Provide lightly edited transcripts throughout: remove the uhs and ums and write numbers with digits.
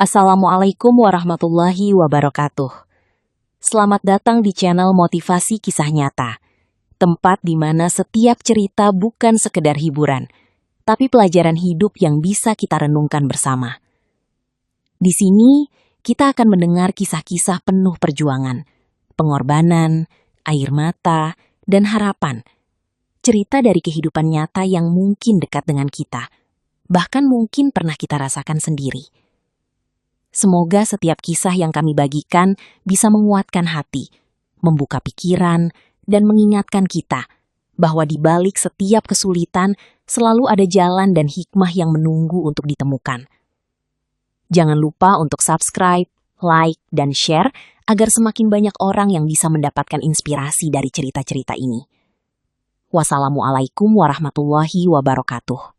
Assalamualaikum warahmatullahi wabarakatuh. Selamat datang di channel Motivasi Kisah Nyata, tempat di mana setiap cerita bukan sekedar hiburan, tapi pelajaran hidup yang bisa kita renungkan bersama. Di sini, kita akan mendengar kisah-kisah penuh perjuangan, pengorbanan, air mata, dan harapan. Cerita dari kehidupan nyata yang mungkin dekat dengan kita, bahkan mungkin pernah kita rasakan sendiri. Semoga setiap kisah yang kami bagikan bisa menguatkan hati, membuka pikiran, dan mengingatkan kita bahwa di balik setiap kesulitan selalu ada jalan dan hikmah yang menunggu untuk ditemukan. Jangan lupa untuk subscribe, like, dan share agar semakin banyak orang yang bisa mendapatkan inspirasi dari cerita-cerita ini. Wassalamualaikum warahmatullahi wabarakatuh.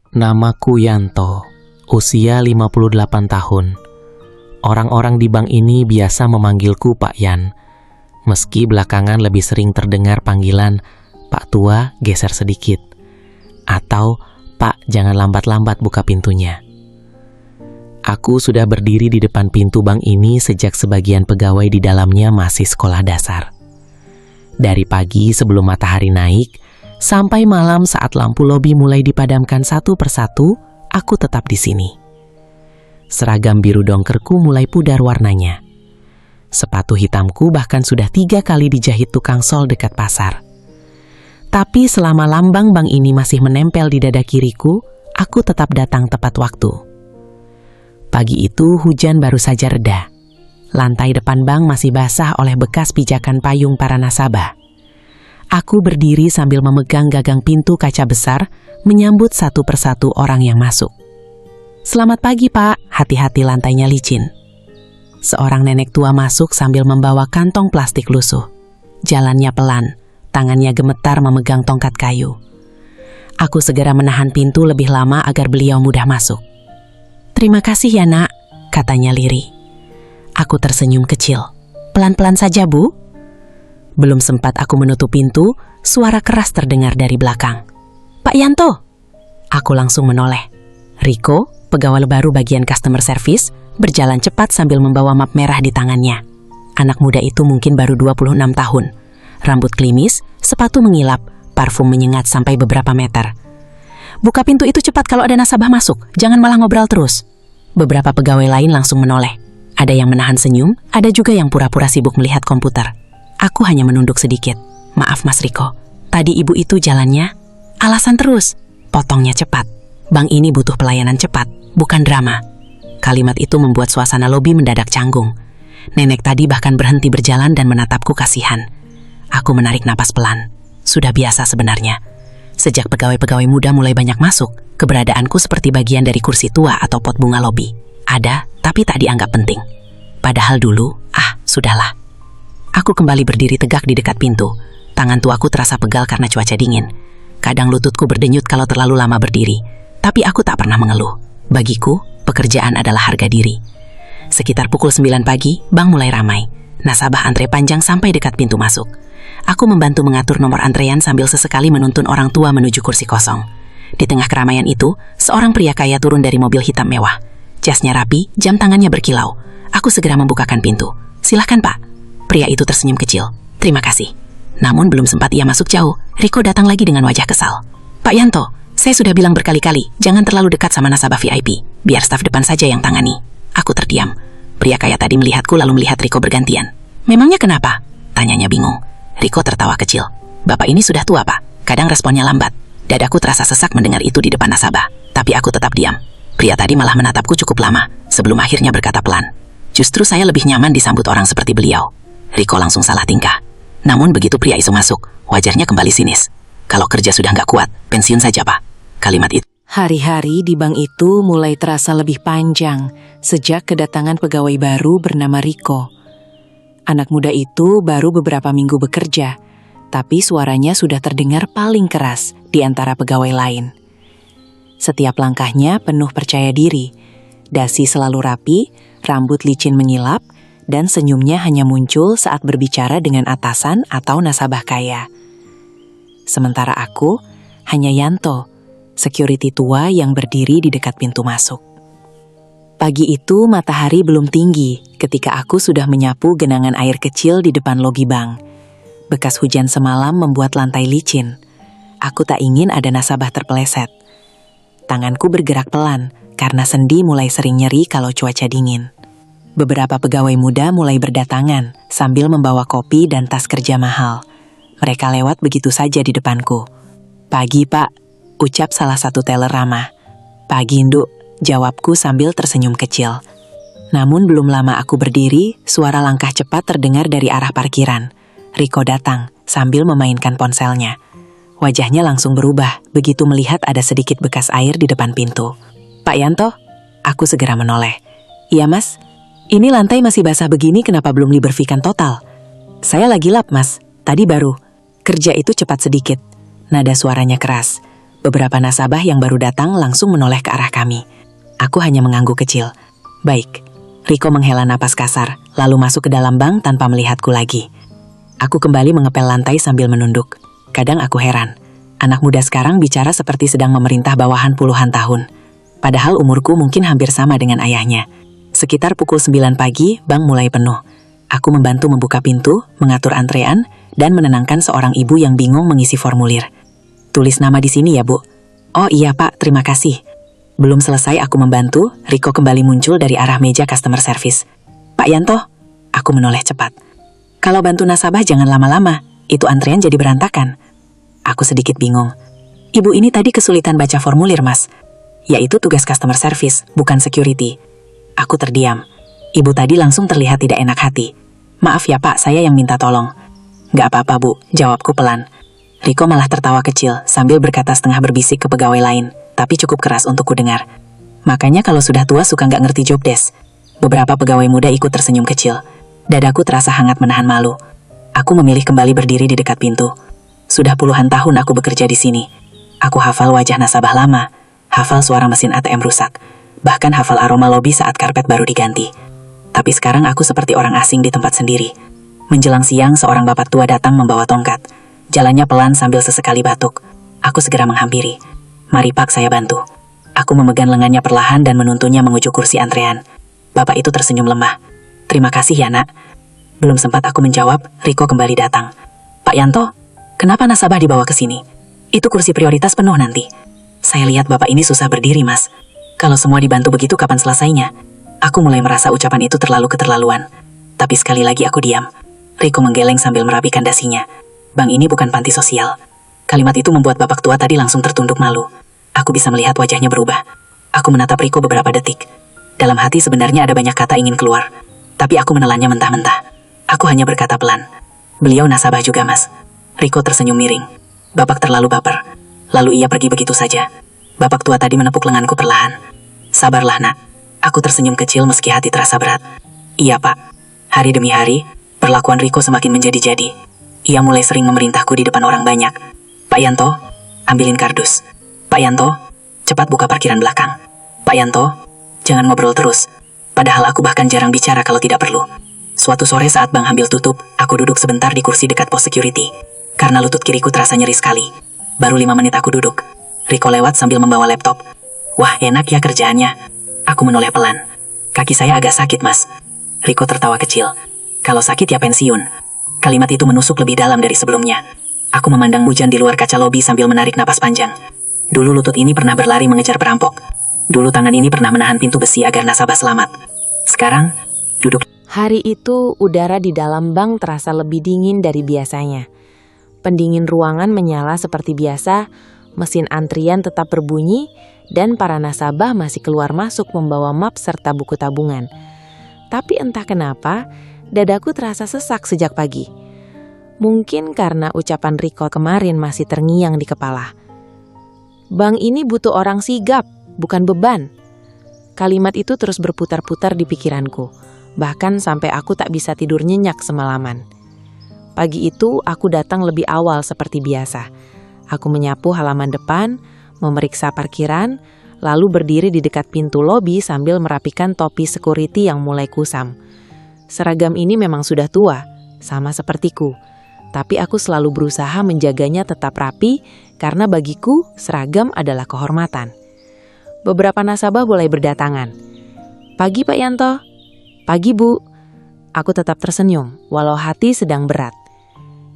Namaku Yanto, usia 58 tahun. Orang-orang di bank ini biasa memanggilku Pak Yan, meski belakangan lebih sering terdengar panggilan Pak Tua geser sedikit, atau Pak jangan lambat-lambat buka pintunya. Aku sudah berdiri di depan pintu bank ini sejak sebagian pegawai di dalamnya masih sekolah dasar. Dari pagi sebelum matahari naik, sampai malam saat lampu lobi mulai dipadamkan satu persatu, aku tetap di sini. Seragam biru dongkerku mulai pudar warnanya. Sepatu hitamku bahkan sudah 3 kali dijahit tukang sol dekat pasar. Tapi selama lambang bank ini masih menempel di dada kiriku, aku tetap datang tepat waktu. Pagi itu hujan baru saja reda. Lantai depan bank masih basah oleh bekas pijakan payung para nasabah. Aku berdiri sambil memegang gagang pintu kaca besar, menyambut satu persatu orang yang masuk. "Selamat pagi, Pak. Hati-hati lantainya licin." Seorang nenek tua masuk sambil membawa kantong plastik lusuh. Jalannya pelan, tangannya gemetar memegang tongkat kayu. Aku segera menahan pintu lebih lama agar beliau mudah masuk. "Terima kasih ya, Nak," katanya lirih. Aku tersenyum kecil. "Pelan-pelan saja, Bu." Belum sempat aku menutup pintu, suara keras terdengar dari belakang. "Pak Yanto!" Aku langsung menoleh. Riko, pegawai baru bagian customer service, berjalan cepat sambil membawa map merah di tangannya. Anak muda itu mungkin baru 26 tahun. Rambut klimis, sepatu mengilap, parfum menyengat sampai beberapa meter. "Buka pintu itu cepat kalau ada nasabah masuk, jangan malah ngobrol terus." Beberapa pegawai lain langsung menoleh. Ada yang menahan senyum, ada juga yang pura-pura sibuk melihat komputer. Aku hanya menunduk sedikit. "Maaf Mas Riko, tadi ibu itu jalannya." "Alasan terus." Potongnya cepat. "Bank ini butuh pelayanan cepat, bukan drama." Kalimat itu membuat suasana lobi mendadak canggung. Nenek tadi bahkan berhenti berjalan dan menatapku kasihan. Aku menarik napas pelan. Sudah biasa sebenarnya. Sejak pegawai-pegawai muda mulai banyak masuk, keberadaanku seperti bagian dari kursi tua atau pot bunga lobi. Ada, tapi tak dianggap penting. Padahal dulu, sudahlah. Aku kembali berdiri tegak di dekat pintu. Tangan tuaku terasa pegal karena cuaca dingin. Kadang lututku berdenyut kalau terlalu lama berdiri. Tapi aku tak pernah mengeluh. Bagiku, pekerjaan adalah harga diri. Sekitar pukul 9 pagi, bank mulai ramai. Nasabah antre panjang sampai dekat pintu masuk. Aku membantu mengatur nomor antrean sambil sesekali menuntun orang tua menuju kursi kosong. Di tengah keramaian itu, seorang pria kaya turun dari mobil hitam mewah. Jasnya rapi, jam tangannya berkilau. Aku segera membukakan pintu. "Silahkan, Pak." Pria itu tersenyum kecil. "Terima kasih." Namun belum sempat ia masuk jauh, Riko datang lagi dengan wajah kesal. "Pak Yanto, saya sudah bilang berkali-kali, jangan terlalu dekat sama nasabah VIP. Biar staf depan saja yang tangani." Aku terdiam. Pria kaya tadi melihatku lalu melihat Riko bergantian. "Memangnya kenapa?" tanyanya bingung. Riko tertawa kecil. "Bapak ini sudah tua, Pak. Kadang responnya lambat." Dadaku terasa sesak mendengar itu di depan nasabah. Tapi aku tetap diam. Pria tadi malah menatapku cukup lama, sebelum akhirnya berkata pelan. "Justru saya lebih nyaman disambut orang seperti beliau." Riko langsung salah tingkah. Namun begitu pria itu masuk, wajarnya kembali sinis. "Kalau kerja sudah nggak kuat, pensiun saja, Pak." Kalimat itu. Hari-hari di bank itu mulai terasa lebih panjang sejak kedatangan pegawai baru bernama Riko. Anak muda itu baru beberapa minggu bekerja, tapi suaranya sudah terdengar paling keras di antara pegawai lain. Setiap langkahnya penuh percaya diri, dasi selalu rapi, rambut licin mengilap, dan senyumnya hanya muncul saat berbicara dengan atasan atau nasabah kaya. Sementara aku hanya Yanto, security tua yang berdiri di dekat pintu masuk. Pagi itu matahari belum tinggi ketika aku sudah menyapu genangan air kecil di depan logi bank. Bekas hujan semalam membuat lantai licin. Aku tak ingin ada nasabah terpeleset. Tanganku bergerak pelan karena sendi mulai sering nyeri kalau cuaca dingin. Beberapa pegawai muda mulai berdatangan sambil membawa kopi dan tas kerja mahal. Mereka lewat begitu saja di depanku. "Pagi, Pak," ucap salah satu teller ramah. "Pagi, Nduk," jawabku sambil tersenyum kecil. Namun belum lama aku berdiri, suara langkah cepat terdengar dari arah parkiran. Riko datang sambil memainkan ponselnya. Wajahnya langsung berubah begitu melihat ada sedikit bekas air di depan pintu. "Pak Yanto?" Aku segera menoleh. "Iya, Mas. Ini lantai masih basah begini kenapa belum dibersihkan total?" "Saya lagi lap, Mas. Tadi baru." Kerja itu cepat sedikit. Nada suaranya keras. Beberapa nasabah yang baru datang langsung menoleh ke arah kami. Aku hanya mengangguk kecil. "Baik." Riko menghela napas kasar, lalu masuk ke dalam bank tanpa melihatku lagi. Aku kembali mengepel lantai sambil menunduk. Kadang aku heran. Anak muda sekarang bicara seperti sedang memerintah bawahan puluhan tahun. Padahal umurku mungkin hampir sama dengan ayahnya. Sekitar pukul 9 pagi, bank mulai penuh. Aku membantu membuka pintu, mengatur antrean, dan menenangkan seorang ibu yang bingung mengisi formulir. "Tulis nama di sini ya, Bu." "Oh iya, Pak, terima kasih." Belum selesai aku membantu, Riko kembali muncul dari arah meja customer service. "Pak Yanto?" Aku menoleh cepat. "Kalau bantu nasabah jangan lama-lama, itu antrean jadi berantakan." Aku sedikit bingung. "Ibu ini tadi kesulitan baca formulir, Mas." "Ya itu tugas customer service, bukan security." Aku terdiam. Ibu tadi langsung terlihat tidak enak hati. "Maaf ya Pak, saya yang minta tolong." "Gak apa-apa Bu," jawabku pelan. Riko malah tertawa kecil sambil berkata setengah berbisik ke pegawai lain, tapi cukup keras untuk kudengar. "Makanya kalau sudah tua suka gak ngerti job desk." Beberapa pegawai muda ikut tersenyum kecil. Dadaku terasa hangat menahan malu. Aku memilih kembali berdiri di dekat pintu. Sudah puluhan tahun aku bekerja di sini. Aku hafal wajah nasabah lama, hafal suara mesin ATM rusak, bahkan hafal aroma lobi saat karpet baru diganti. Tapi sekarang aku seperti orang asing di tempat sendiri. Menjelang siang, seorang bapak tua datang membawa tongkat. Jalannya pelan sambil sesekali batuk. Aku segera menghampiri. "Mari Pak, saya bantu." Aku memegang lengannya perlahan dan menuntunnya menuju kursi antrean. Bapak itu tersenyum lemah. "Terima kasih ya, Nak." Belum sempat aku menjawab, Riko kembali datang. "Pak Yanto, kenapa nasabah dibawa ke sini? Itu kursi prioritas penuh nanti." "Saya lihat Bapak ini susah berdiri, Mas. Kalau semua dibantu begitu kapan selesainya?" Aku mulai merasa ucapan itu terlalu keterlaluan. Tapi sekali lagi aku diam. Riko menggeleng sambil merapikan dasinya. "Bank ini bukan panti sosial." Kalimat itu membuat bapak tua tadi langsung tertunduk malu. Aku bisa melihat wajahnya berubah. Aku menatap Riko beberapa detik. Dalam hati sebenarnya ada banyak kata ingin keluar. Tapi aku menelannya mentah-mentah. Aku hanya berkata pelan. "Beliau nasabah juga, Mas." Riko tersenyum miring. "Bapak terlalu baper." Lalu ia pergi begitu saja. Bapak tua tadi menepuk lenganku perlahan. "Sabarlah, Nak." Aku tersenyum kecil meski hati terasa berat. "Iya, Pak." Hari demi hari, perlakuan Riko semakin menjadi-jadi. Ia mulai sering memerintahku di depan orang banyak. "Pak Yanto, ambilin kardus. Pak Yanto, cepat buka parkiran belakang. Pak Yanto, jangan ngobrol terus." Padahal aku bahkan jarang bicara kalau tidak perlu. Suatu sore saat bank hampir tutup, aku duduk sebentar di kursi dekat pos security. Karena lutut kiriku terasa nyeri sekali. Baru 5 menit aku duduk. Riko lewat sambil membawa laptop. "Wah, enak ya kerjaannya." Aku menoleh pelan. "Kaki saya agak sakit, Mas." Riko tertawa kecil. "Kalau sakit ya pensiun." Kalimat itu menusuk lebih dalam dari sebelumnya. Aku memandang hujan di luar kaca lobi sambil menarik napas panjang. Dulu lutut ini pernah berlari mengejar perampok. Dulu tangan ini pernah menahan pintu besi agar nasabah selamat. Sekarang, duduk. Hari itu udara di dalam bank terasa lebih dingin dari biasanya. Pendingin ruangan menyala seperti biasa, mesin antrian tetap berbunyi, dan para nasabah masih keluar masuk membawa map serta buku tabungan. Tapi entah kenapa, dadaku terasa sesak sejak pagi. Mungkin karena ucapan Riko kemarin masih terngiang di kepala. "Bank ini butuh orang sigap, bukan beban." Kalimat itu terus berputar-putar di pikiranku, bahkan sampai aku tak bisa tidur nyenyak semalaman. Pagi itu aku datang lebih awal seperti biasa. Aku menyapu halaman depan, memeriksa parkiran, lalu berdiri di dekat pintu lobi sambil merapikan topi security yang mulai kusam. Seragam ini memang sudah tua, sama sepertiku. Tapi aku selalu berusaha menjaganya tetap rapi karena bagiku seragam adalah kehormatan. Beberapa nasabah mulai berdatangan. "Pagi Pak Yanto." "Pagi Bu." Aku tetap tersenyum walau hati sedang berat.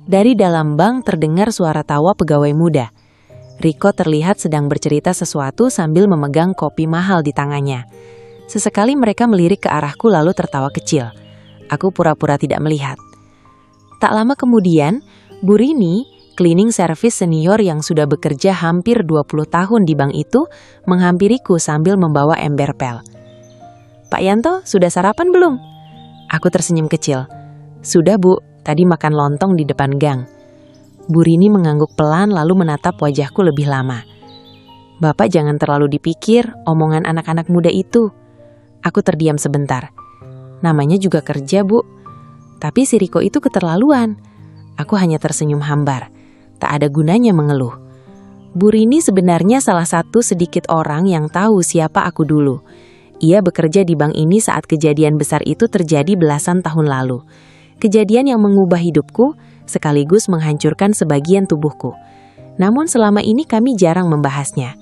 Dari dalam bank terdengar suara tawa pegawai muda. Riko terlihat sedang bercerita sesuatu sambil memegang kopi mahal di tangannya. Sesekali mereka melirik ke arahku lalu tertawa kecil. Aku pura-pura tidak melihat. Tak lama kemudian, Bu Rini, cleaning service senior yang sudah bekerja hampir 20 tahun di bank itu, menghampiriku sambil membawa ember pel. "Pak Yanto, sudah sarapan belum?" Aku tersenyum kecil. "Sudah Bu, tadi makan lontong di depan gang." Bu Rini mengangguk pelan lalu menatap wajahku lebih lama. "Bapak jangan terlalu dipikir omongan anak-anak muda itu." Aku terdiam sebentar. "Namanya juga kerja Bu. Tapi si Riko itu keterlaluan." Aku hanya tersenyum hambar. Tak ada gunanya mengeluh. Bu Rini sebenarnya salah satu sedikit orang yang tahu siapa aku dulu. Ia bekerja di bank ini saat kejadian besar itu terjadi belasan tahun lalu. Kejadian yang mengubah hidupku sekaligus menghancurkan sebagian tubuhku. Namun selama ini kami jarang membahasnya.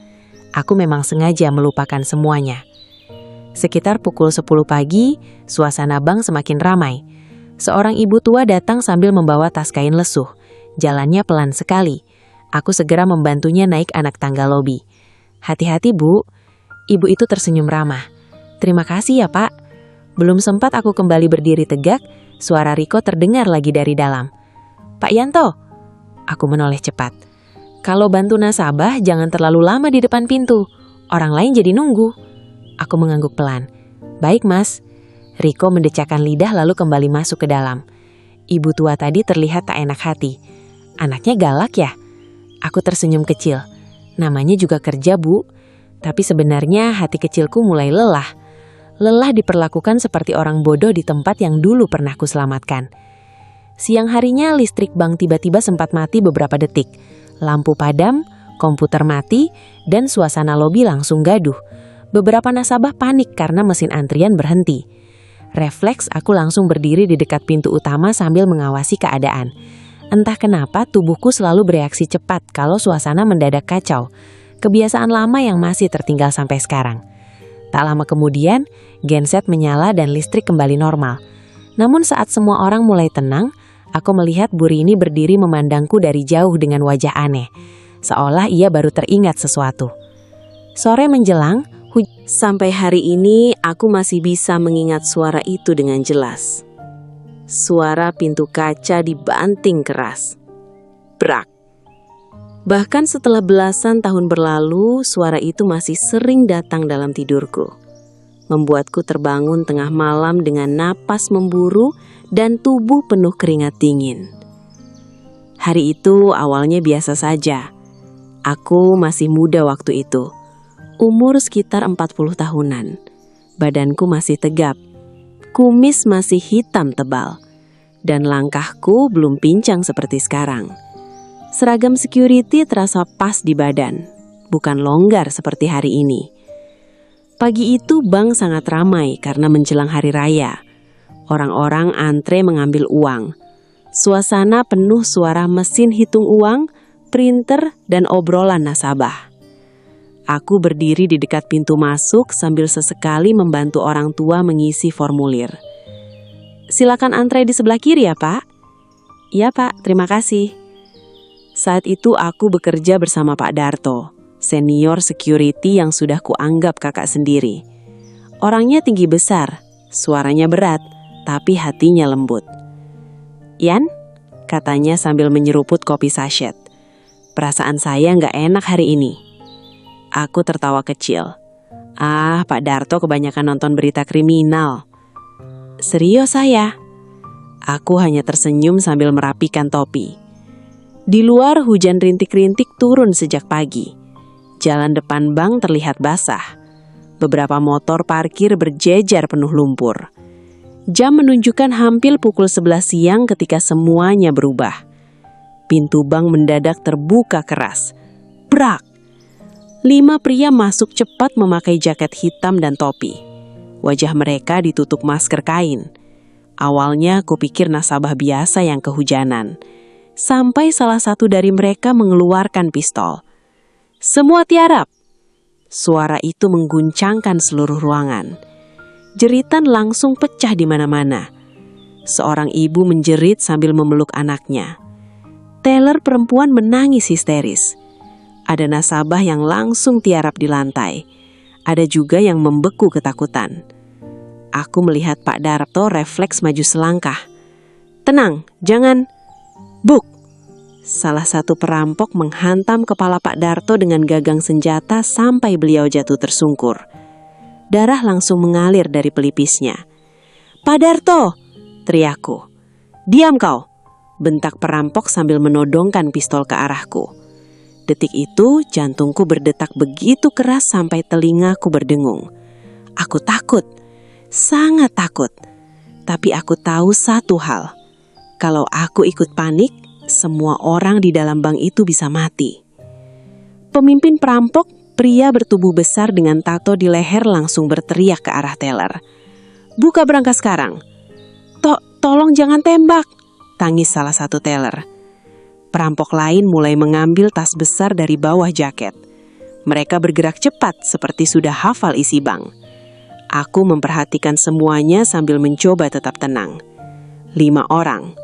Aku memang sengaja melupakan semuanya. Sekitar pukul 10 pagi, suasana bank semakin ramai. Seorang ibu tua datang sambil membawa tas kain lesuh. Jalannya pelan sekali. Aku segera membantunya naik anak tangga lobi. "Hati-hati Bu." Ibu itu tersenyum ramah. "Terima kasih ya Pak." Belum sempat aku kembali berdiri tegak, suara Riko terdengar lagi dari dalam. "Pak Yanto." Aku menoleh cepat. "Kalau bantu nasabah jangan terlalu lama di depan pintu. Orang lain jadi nunggu." Aku mengangguk pelan. "Baik Mas." Riko mendecakkan lidah lalu kembali masuk ke dalam. Ibu tua tadi terlihat tak enak hati. Anaknya galak ya? Aku tersenyum kecil. Namanya juga kerja Bu. Tapi sebenarnya hati kecilku mulai lelah. Lelah diperlakukan seperti orang bodoh di tempat yang dulu pernah kuselamatkan. Siang harinya listrik bank tiba-tiba sempat mati beberapa detik. Lampu padam, komputer mati, dan suasana lobi langsung gaduh. Beberapa nasabah panik karena mesin antrian berhenti. Refleks aku langsung berdiri di dekat pintu utama sambil mengawasi keadaan. Entah kenapa tubuhku selalu bereaksi cepat kalau suasana mendadak kacau. Kebiasaan lama yang masih tertinggal sampai sekarang. Tak lama kemudian, genset menyala dan listrik kembali normal. Namun saat semua orang mulai tenang, aku melihat Bu Rini berdiri memandangku dari jauh dengan wajah aneh. Seolah ia baru teringat sesuatu. Sore menjelang, sampai hari ini aku masih bisa mengingat suara itu dengan jelas. Suara pintu kaca dibanting keras. Brak. Bahkan setelah belasan tahun berlalu, suara itu masih sering datang dalam tidurku. Membuatku terbangun tengah malam dengan napas memburu dan tubuh penuh keringat dingin. Hari itu awalnya biasa saja. Aku masih muda waktu itu. Umur sekitar 40 tahunan. Badanku masih tegap. Kumis masih hitam tebal. Dan langkahku belum pincang seperti sekarang. Seragam security terasa pas di badan, bukan longgar seperti hari ini. Pagi itu bank sangat ramai karena menjelang hari raya. Orang-orang antre mengambil uang. Suasana penuh suara mesin hitung uang, printer, dan obrolan nasabah. Aku berdiri di dekat pintu masuk sambil sesekali membantu orang tua mengisi formulir. "Silakan antre di sebelah kiri ya Pak." "Iya Pak, terima kasih." Saat itu aku bekerja bersama Pak Darto, senior security yang sudah kuanggap kakak sendiri. Orangnya tinggi besar, suaranya berat, tapi hatinya lembut. "Yan," katanya sambil menyeruput kopi sachet. "Perasaan saya nggak enak hari ini." Aku tertawa kecil. Pak Darto kebanyakan nonton berita kriminal." "Serius saya?" Aku hanya tersenyum sambil merapikan topi. Di luar hujan rintik-rintik turun sejak pagi. Jalan depan bank terlihat basah. Beberapa motor parkir berjejer penuh lumpur. Jam menunjukkan hampir pukul 11 siang ketika semuanya berubah. Pintu bank mendadak terbuka keras. Brak! 5 pria masuk cepat memakai jaket hitam dan topi. Wajah mereka ditutup masker kain. Awalnya kupikir nasabah biasa yang kehujanan. sampai salah satu dari mereka mengeluarkan pistol. "Semua tiarap!" Suara itu mengguncangkan seluruh ruangan. Jeritan langsung pecah di mana-mana. Seorang ibu menjerit sambil memeluk anaknya. Teller perempuan menangis histeris. Ada nasabah yang langsung tiarap di lantai. Ada juga yang membeku ketakutan. Aku melihat Pak Darto refleks maju selangkah. "Tenang, jangan..." Buk! Salah satu perampok menghantam kepala Pak Darto dengan gagang senjata sampai beliau jatuh tersungkur. Darah langsung mengalir dari pelipisnya. "Pak Darto!" teriakku. "Diam kau!" bentak perampok sambil menodongkan pistol ke arahku. Detik itu jantungku berdetak begitu keras sampai telingaku berdengung. Aku takut, sangat takut. Tapi aku tahu satu hal. Kalau aku ikut panik, semua orang di dalam bank itu bisa mati. Pemimpin perampok, pria bertubuh besar dengan tato di leher, langsung berteriak ke arah teller. "Buka berangkas sekarang." Tolong jangan tembak," tangis salah satu teller. Perampok lain mulai mengambil tas besar dari bawah jaket. Mereka bergerak cepat seperti sudah hafal isi bank. Aku memperhatikan semuanya sambil mencoba tetap tenang. 5 orang.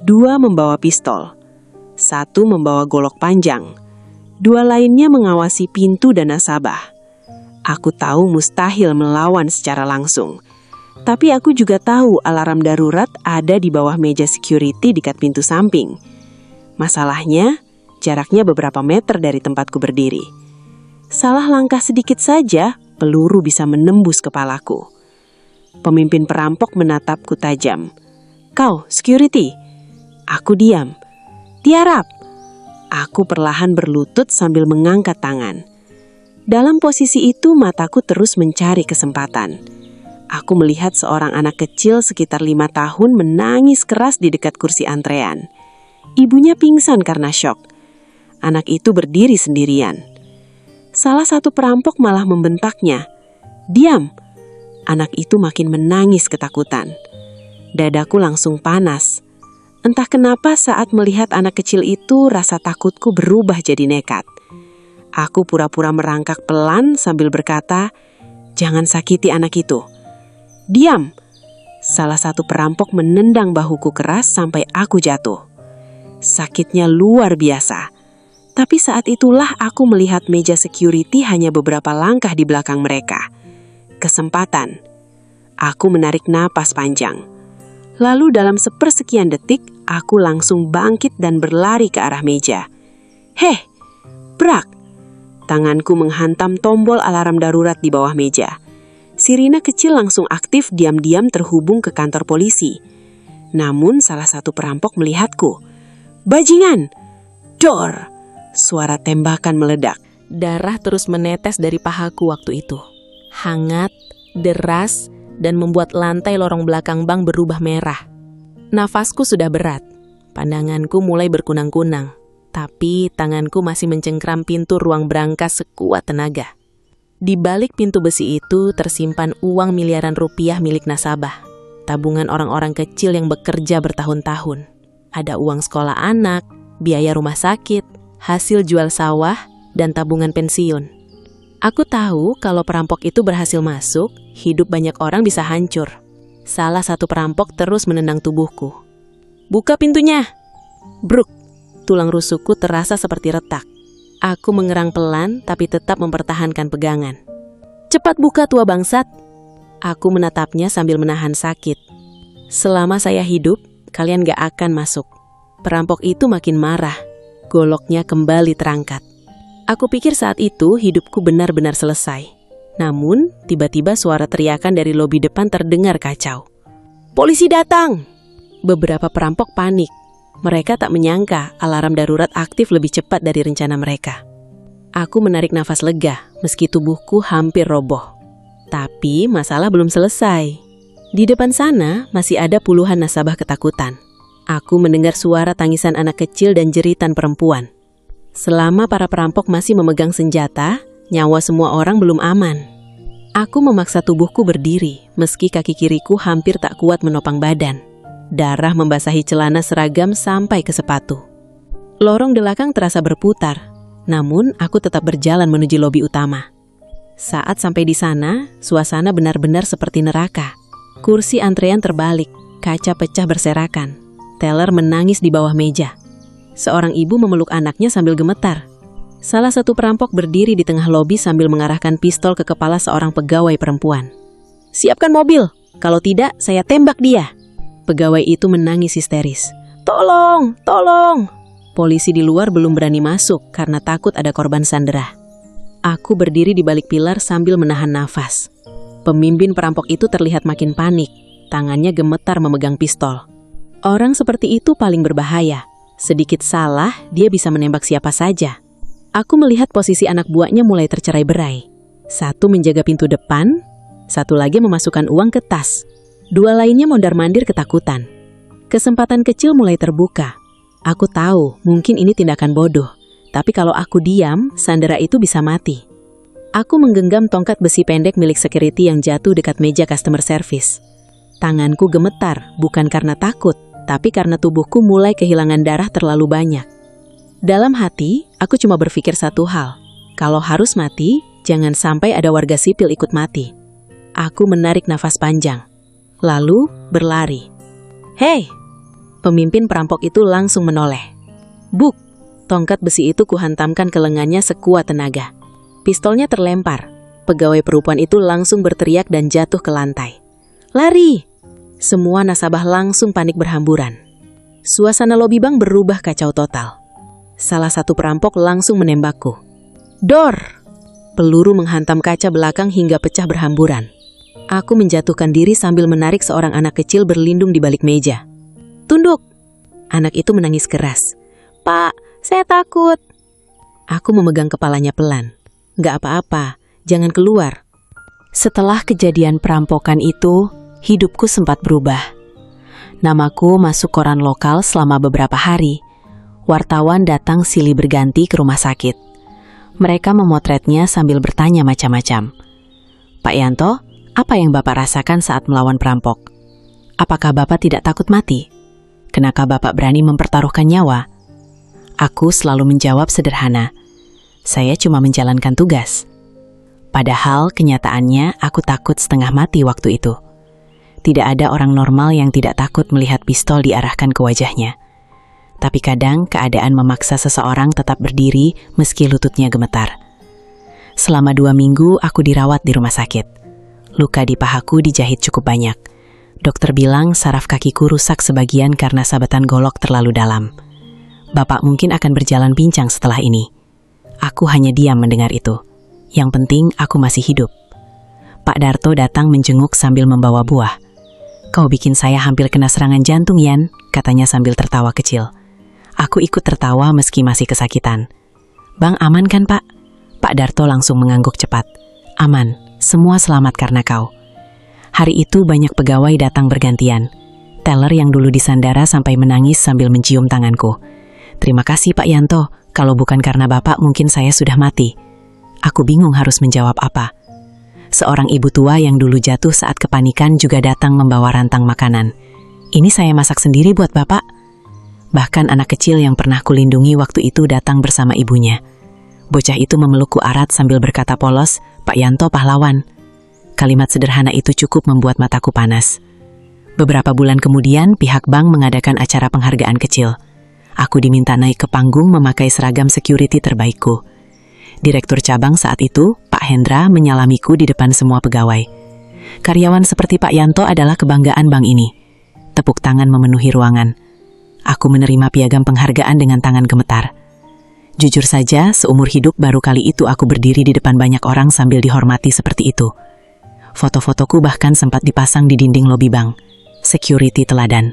2 membawa pistol. 1 membawa golok panjang. 2 lainnya mengawasi pintu dan nasabah. Aku tahu mustahil melawan secara langsung. Tapi aku juga tahu alarm darurat ada di bawah meja security dekat pintu samping. Masalahnya, jaraknya beberapa meter dari tempatku berdiri. Salah langkah sedikit saja, peluru bisa menembus kepalaku. Pemimpin perampok menatapku tajam. "Kau, security." Aku diam. "Tiarap." Aku perlahan berlutut sambil mengangkat tangan. Dalam posisi itu mataku terus mencari kesempatan. Aku melihat seorang anak kecil sekitar 5 tahun menangis keras di dekat kursi antrean. Ibunya pingsan karena syok. Anak itu berdiri sendirian. Salah satu perampok malah membentaknya. "Diam!" Anak itu makin menangis ketakutan. Dadaku langsung panas. Entah kenapa saat melihat anak kecil itu, rasa takutku berubah jadi nekat. Aku pura-pura merangkak pelan sambil berkata, "Jangan sakiti anak itu." "Diam!" Salah satu perampok menendang bahuku keras sampai aku jatuh. Sakitnya luar biasa. Tapi saat itulah aku melihat meja security hanya beberapa langkah di belakang mereka. Kesempatan. Aku menarik napas panjang. Lalu dalam sepersekian detik, aku langsung bangkit dan berlari ke arah meja. "Heh!" Brak! Tanganku menghantam tombol alarm darurat di bawah meja. Sirine kecil langsung aktif, diam-diam terhubung ke kantor polisi. Namun salah satu perampok melihatku. "Bajingan!" Dor! Suara tembakan meledak. Darah terus menetes dari pahaku waktu itu. Hangat, deras, dan membuat lantai lorong belakang bank berubah merah. Nafasku sudah berat. Pandanganku mulai berkunang-kunang. Tapi tanganku masih mencengkram pintu ruang berangkas sekuat tenaga. Di balik pintu besi itu tersimpan uang miliaran rupiah milik nasabah. Tabungan orang-orang kecil yang bekerja bertahun-tahun. Ada uang sekolah anak, biaya rumah sakit, hasil jual sawah, dan tabungan pensiun. Aku tahu kalau perampok itu berhasil masuk, hidup banyak orang bisa hancur. Salah satu perampok terus menendang tubuhku. "Buka pintunya!" Bruk! Tulang rusukku terasa seperti retak. Aku mengerang pelan tapi tetap mempertahankan pegangan. "Cepat buka, tua bangsat!" Aku menatapnya sambil menahan sakit. "Selama saya hidup, kalian gak akan masuk." Perampok itu makin marah. Goloknya kembali terangkat. Aku pikir saat itu hidupku benar-benar selesai. Namun, tiba-tiba suara teriakan dari lobi depan terdengar kacau. "Polisi datang!" Beberapa perampok panik. Mereka tak menyangka alarm darurat aktif lebih cepat dari rencana mereka. Aku menarik nafas lega meski tubuhku hampir roboh. Tapi masalah belum selesai. Di depan sana masih ada puluhan nasabah ketakutan. Aku mendengar suara tangisan anak kecil dan jeritan perempuan. Selama para perampok masih memegang senjata, nyawa semua orang belum aman. Aku memaksa tubuhku berdiri meski kaki kiriku hampir tak kuat menopang badan. Darah membasahi celana seragam sampai ke sepatu. Lorong belakang terasa berputar, namun aku tetap berjalan menuju lobi utama. Saat sampai di sana, suasana benar-benar seperti neraka. Kursi antrean terbalik, kaca pecah berserakan. Teller menangis di bawah meja. Seorang ibu memeluk anaknya sambil gemetar. Salah satu perampok berdiri di tengah lobi sambil mengarahkan pistol ke kepala seorang pegawai perempuan. "Siapkan mobil, kalau tidak saya tembak dia." Pegawai itu menangis histeris. "Tolong, tolong!" Polisi di luar belum berani masuk karena takut ada korban sandera. Aku berdiri di balik pilar sambil menahan nafas. Pemimpin perampok itu terlihat makin panik. Tangannya gemetar memegang pistol. Orang seperti itu paling berbahaya. Sedikit salah, dia bisa menembak siapa saja. Aku melihat posisi anak buahnya mulai tercerai-berai. Satu menjaga pintu depan, satu lagi memasukkan uang ke tas. Dua lainnya mondar-mandir ketakutan. Kesempatan kecil mulai terbuka. Aku tahu mungkin ini tindakan bodoh, tapi kalau aku diam, sandera itu bisa mati. Aku menggenggam tongkat besi pendek milik security yang jatuh dekat meja customer service. Tanganku gemetar, bukan karena takut, tapi karena tubuhku mulai kehilangan darah terlalu banyak. Dalam hati, aku cuma berpikir satu hal. Kalau harus mati, jangan sampai ada warga sipil ikut mati. Aku menarik nafas panjang, lalu berlari. "Hei!" Pemimpin perampok itu langsung menoleh. Buk! Tongkat besi itu kuhantamkan ke lengannya sekuat tenaga. Pistolnya terlempar. Pegawai perempuan itu langsung berteriak dan jatuh ke lantai. "Lari!" Semua nasabah langsung panik berhamburan. Suasana lobi bank berubah kacau total. Salah satu perampok langsung menembakku. "Dor!" Peluru menghantam kaca belakang hingga pecah berhamburan. Aku menjatuhkan diri sambil menarik seorang anak kecil berlindung di balik meja. "Tunduk!" Anak itu menangis keras. "Pak, saya takut." Aku memegang kepalanya pelan. "Gak apa-apa, jangan keluar." Setelah kejadian perampokan itu, hidupku sempat berubah. Namaku masuk koran lokal selama beberapa hari. Wartawan datang silih berganti ke rumah sakit. Mereka memotretnya sambil bertanya macam-macam. "Pak Yanto, apa yang Bapak rasakan saat melawan perampok? Apakah Bapak tidak takut mati? Kenapa Bapak berani mempertaruhkan nyawa?" Aku selalu menjawab sederhana. Saya cuma menjalankan tugas. Padahal kenyataannya aku takut setengah mati waktu itu. Tidak ada orang normal yang tidak takut melihat pistol diarahkan ke wajahnya. Tapi kadang keadaan memaksa seseorang tetap berdiri meski lututnya gemetar. Selama 2 minggu aku dirawat di rumah sakit. Luka di pahaku dijahit cukup banyak. Dokter bilang saraf kakiku rusak sebagian karena sabetan golok terlalu dalam. Bapak mungkin akan berjalan pincang setelah ini. Aku hanya diam mendengar itu. Yang penting aku masih hidup. Pak Darto datang menjenguk sambil membawa buah. "Kau bikin saya hampir kena serangan jantung, Yan," katanya sambil tertawa kecil. Aku ikut tertawa meski masih kesakitan. "Bang, aman kan, Pak?" Pak Darto langsung mengangguk cepat. "Aman, semua selamat karena kau." Hari itu banyak pegawai datang bergantian. Teller yang dulu disandara sampai menangis sambil mencium tanganku. "Terima kasih Pak Yanto, kalau bukan karena Bapak mungkin saya sudah mati." Aku bingung harus menjawab apa. Seorang ibu tua yang dulu jatuh saat kepanikan juga datang membawa rantang makanan. "Ini saya masak sendiri buat Bapak." Bahkan anak kecil yang pernah kulindungi waktu itu datang bersama ibunya. Bocah itu memelukku erat sambil berkata polos, "Pak Yanto pahlawan." Kalimat sederhana itu cukup membuat mataku panas. Beberapa bulan kemudian, pihak bank mengadakan acara penghargaan kecil. Aku diminta naik ke panggung memakai seragam security terbaikku. Direktur cabang saat itu, Pak Hendra, menyalamiku di depan semua pegawai. Karyawan seperti Pak Yanto adalah kebanggaan bank ini. Tepuk tangan memenuhi ruangan. Aku menerima piagam penghargaan dengan tangan gemetar. Jujur saja, seumur hidup baru kali itu aku berdiri di depan banyak orang sambil dihormati seperti itu. Foto-fotoku bahkan sempat dipasang di dinding lobi bank. Security teladan.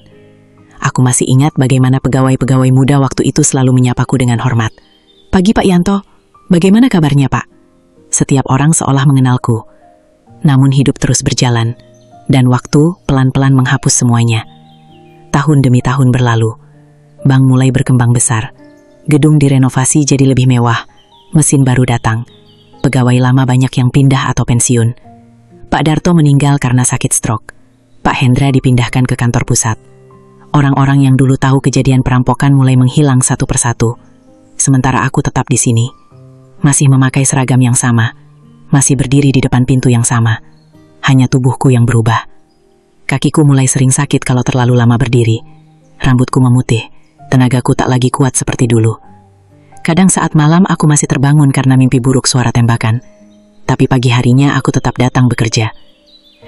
Aku masih ingat bagaimana pegawai-pegawai muda waktu itu selalu menyapaku dengan hormat. "Pagi Pak Yanto, bagaimana kabarnya Pak?" Setiap orang seolah mengenalku. Namun hidup terus berjalan, dan waktu pelan-pelan menghapus semuanya. Tahun demi tahun berlalu. Bank mulai berkembang besar. Gedung direnovasi jadi lebih mewah. Mesin baru datang. Pegawai lama banyak yang pindah atau pensiun. Pak Darto meninggal karena sakit stroke. Pak Hendra dipindahkan ke kantor pusat. Orang-orang yang dulu tahu kejadian perampokan mulai menghilang satu persatu. Sementara aku tetap di sini. Masih memakai seragam yang sama. Masih berdiri di depan pintu yang sama. Hanya tubuhku yang berubah. Kakiku mulai sering sakit kalau terlalu lama berdiri. Rambutku memutih. Tenagaku tak lagi kuat seperti dulu. Kadang saat malam aku masih terbangun karena mimpi buruk suara tembakan. Tapi pagi harinya aku tetap datang bekerja.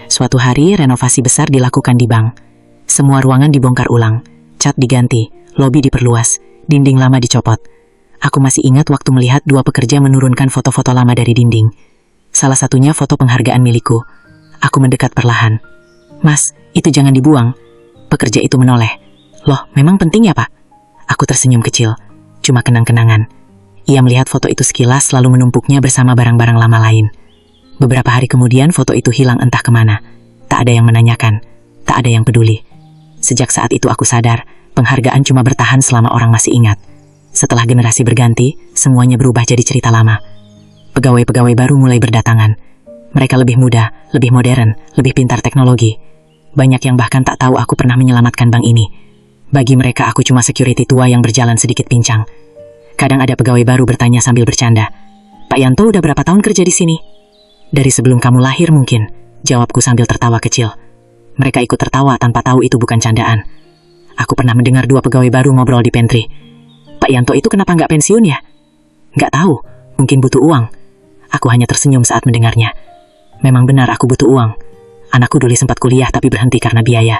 Suatu hari renovasi besar dilakukan di bank. Semua ruangan dibongkar ulang. Cat diganti, lobi diperluas, dinding lama dicopot. Aku masih ingat waktu melihat dua pekerja menurunkan foto-foto lama dari dinding. Salah satunya foto penghargaan milikku. Aku mendekat perlahan. "Mas, itu jangan dibuang." Pekerja itu menoleh. "Loh, memang penting ya, Pak?" Aku tersenyum kecil. Cuma kenang-kenangan. Ia melihat foto itu sekilas lalu menumpuknya bersama barang-barang lama lain. Beberapa hari kemudian foto itu hilang entah kemana. Tak ada yang menanyakan. Tak ada yang peduli. Sejak saat itu aku sadar, penghargaan cuma bertahan selama orang masih ingat. Setelah generasi berganti, semuanya berubah jadi cerita lama. Pegawai-pegawai baru mulai berdatangan. Mereka lebih muda, lebih modern, lebih pintar teknologi. Banyak yang bahkan tak tahu aku pernah menyelamatkan bank ini. Bagi mereka aku cuma security tua yang berjalan sedikit pincang. Kadang ada pegawai baru bertanya sambil bercanda, "Pak Yanto udah berapa tahun kerja di sini?" "Dari sebelum kamu lahir mungkin," jawabku sambil tertawa kecil. Mereka ikut tertawa tanpa tahu itu bukan candaan. Aku pernah mendengar dua pegawai baru ngobrol di pantry. "Pak Yanto itu kenapa nggak pensiun ya?" "Nggak tahu, mungkin butuh uang." Aku hanya tersenyum saat mendengarnya. Memang benar aku butuh uang. Anakku dulu sempat kuliah tapi berhenti karena biaya.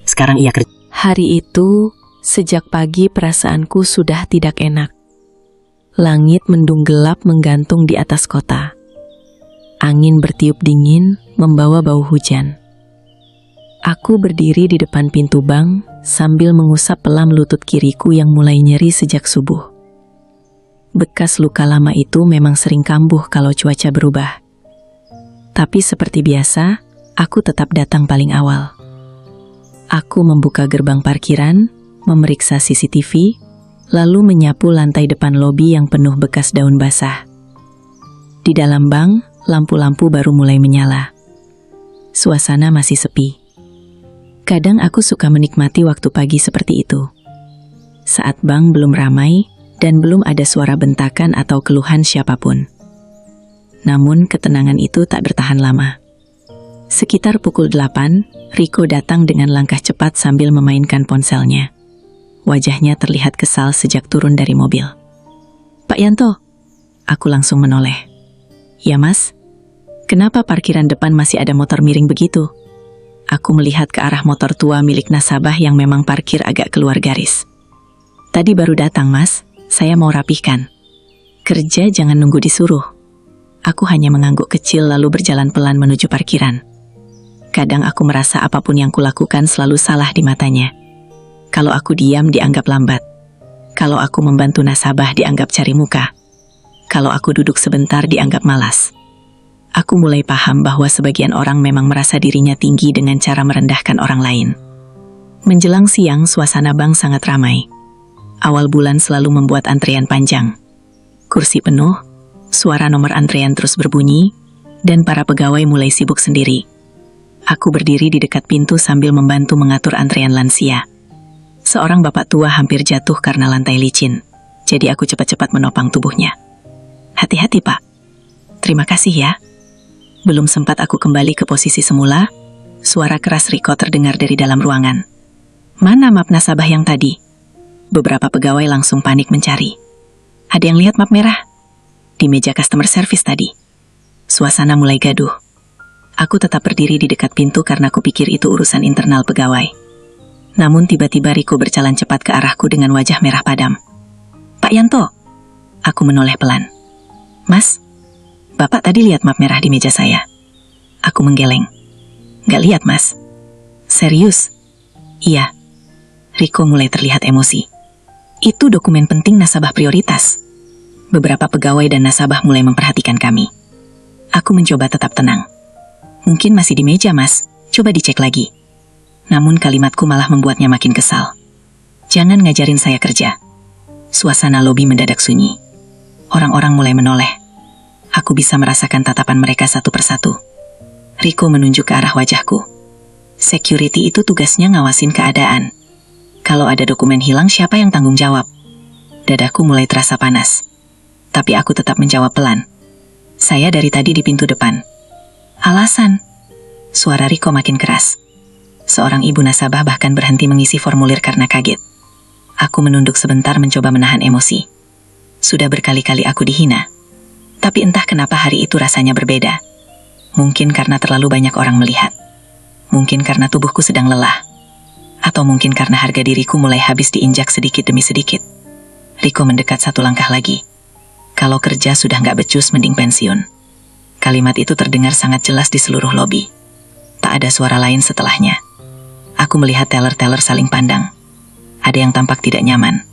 Sekarang ia kerja. Hari itu, sejak pagi perasaanku sudah tidak enak. Langit mendung gelap menggantung di atas kota. Angin bertiup dingin, membawa bau hujan. Aku berdiri di depan pintu bank sambil mengusap pelam lutut kiriku yang mulai nyeri sejak subuh. Bekas luka lama itu memang sering kambuh kalau cuaca berubah. Tapi seperti biasa, aku tetap datang paling awal. Aku membuka gerbang parkiran, memeriksa CCTV, lalu menyapu lantai depan lobi yang penuh bekas daun basah. Di dalam bank, lampu-lampu baru mulai menyala. Suasana masih sepi. Kadang aku suka menikmati waktu pagi seperti itu. Saat bank belum ramai dan belum ada suara bentakan atau keluhan siapapun. Namun ketenangan itu tak bertahan lama. Sekitar pukul 8, Riko datang dengan langkah cepat sambil memainkan ponselnya. Wajahnya terlihat kesal sejak turun dari mobil. "Pak Yanto," aku langsung menoleh. "Ya Mas, kenapa parkiran depan masih ada motor miring begitu?" Aku melihat ke arah motor tua milik nasabah yang memang parkir agak keluar garis. "Tadi baru datang Mas, saya mau rapihkan." "Kerja jangan nunggu disuruh." Aku hanya mengangguk kecil lalu berjalan pelan menuju parkiran. Kadang aku merasa apapun yang kulakukan selalu salah di matanya. Kalau aku diam dianggap lambat. Kalau aku membantu nasabah dianggap cari muka. Kalau aku duduk sebentar dianggap malas. Aku mulai paham bahwa sebagian orang memang merasa dirinya tinggi dengan cara merendahkan orang lain. Menjelang siang, suasana bank sangat ramai. Awal bulan selalu membuat antrean panjang. Kursi penuh, suara nomor antrean terus berbunyi, dan para pegawai mulai sibuk sendiri. Aku berdiri di dekat pintu sambil membantu mengatur antrean lansia. Seorang bapak tua hampir jatuh karena lantai licin, jadi aku cepat-cepat menopang tubuhnya. "Hati-hati, Pak." "Terima kasih ya." Belum sempat aku kembali ke posisi semula, suara keras Riko terdengar dari dalam ruangan. "Mana map nasabah yang tadi?" Beberapa pegawai langsung panik mencari. "Ada yang lihat map merah?" "Di meja customer service tadi." Suasana mulai gaduh. Aku tetap berdiri di dekat pintu karena kupikir itu urusan internal pegawai. Namun tiba-tiba Riko berjalan cepat ke arahku dengan wajah merah padam. "Pak Yanto." Aku menoleh pelan. "Mas, Bapak tadi lihat map merah di meja saya." Aku menggeleng. "Nggak lihat, Mas." "Serius?" "Iya." Riko mulai terlihat emosi. "Itu dokumen penting nasabah prioritas." Beberapa pegawai dan nasabah mulai memperhatikan kami. Aku mencoba tetap tenang. "Mungkin masih di meja, Mas. Coba dicek lagi." Namun kalimatku malah membuatnya makin kesal. "Jangan ngajarin saya kerja." Suasana lobi mendadak sunyi. Orang-orang mulai menoleh. Aku bisa merasakan tatapan mereka satu persatu. Riko menunjuk ke arah wajahku. "Security itu tugasnya ngawasin keadaan. Kalau ada dokumen hilang, siapa yang tanggung jawab? Dadaku mulai terasa panas. Tapi aku tetap menjawab pelan. Saya dari tadi di pintu depan. Alasan? Suara Riko makin keras. Seorang ibu nasabah bahkan berhenti mengisi formulir karena kaget. Aku menunduk sebentar mencoba menahan emosi. Sudah berkali-kali aku dihina. Tapi entah kenapa hari itu rasanya berbeda. Mungkin karena terlalu banyak orang melihat. Mungkin karena tubuhku sedang lelah. Atau mungkin karena harga diriku mulai habis diinjak sedikit demi sedikit. Riko mendekat satu langkah lagi. Kalau kerja sudah nggak becus, mending pensiun. Kalimat itu terdengar sangat jelas di seluruh lobi. Tak ada suara lain setelahnya. Aku melihat teller-teller saling pandang. Ada yang tampak tidak nyaman.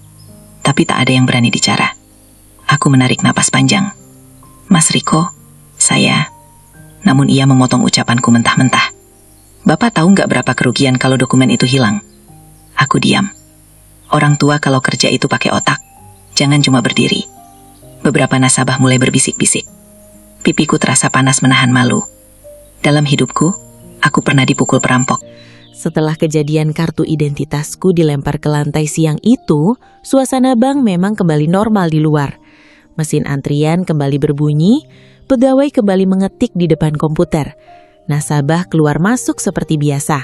Tapi tak ada yang berani bicara. Aku menarik napas panjang. Mas Riko, saya... Namun ia memotong ucapanku mentah-mentah. Bapak tahu nggak berapa kerugian kalau dokumen itu hilang? Aku diam. Orang tua kalau kerja itu pakai otak. Jangan cuma berdiri. Beberapa nasabah mulai berbisik-bisik. Pipiku terasa panas menahan malu. Dalam hidupku, aku pernah dipukul perampok. Setelah kejadian kartu identitasku dilempar ke lantai siang itu, suasana bank memang kembali normal di luar. Mesin antrian kembali berbunyi, pegawai kembali mengetik di depan komputer. Nasabah keluar masuk seperti biasa.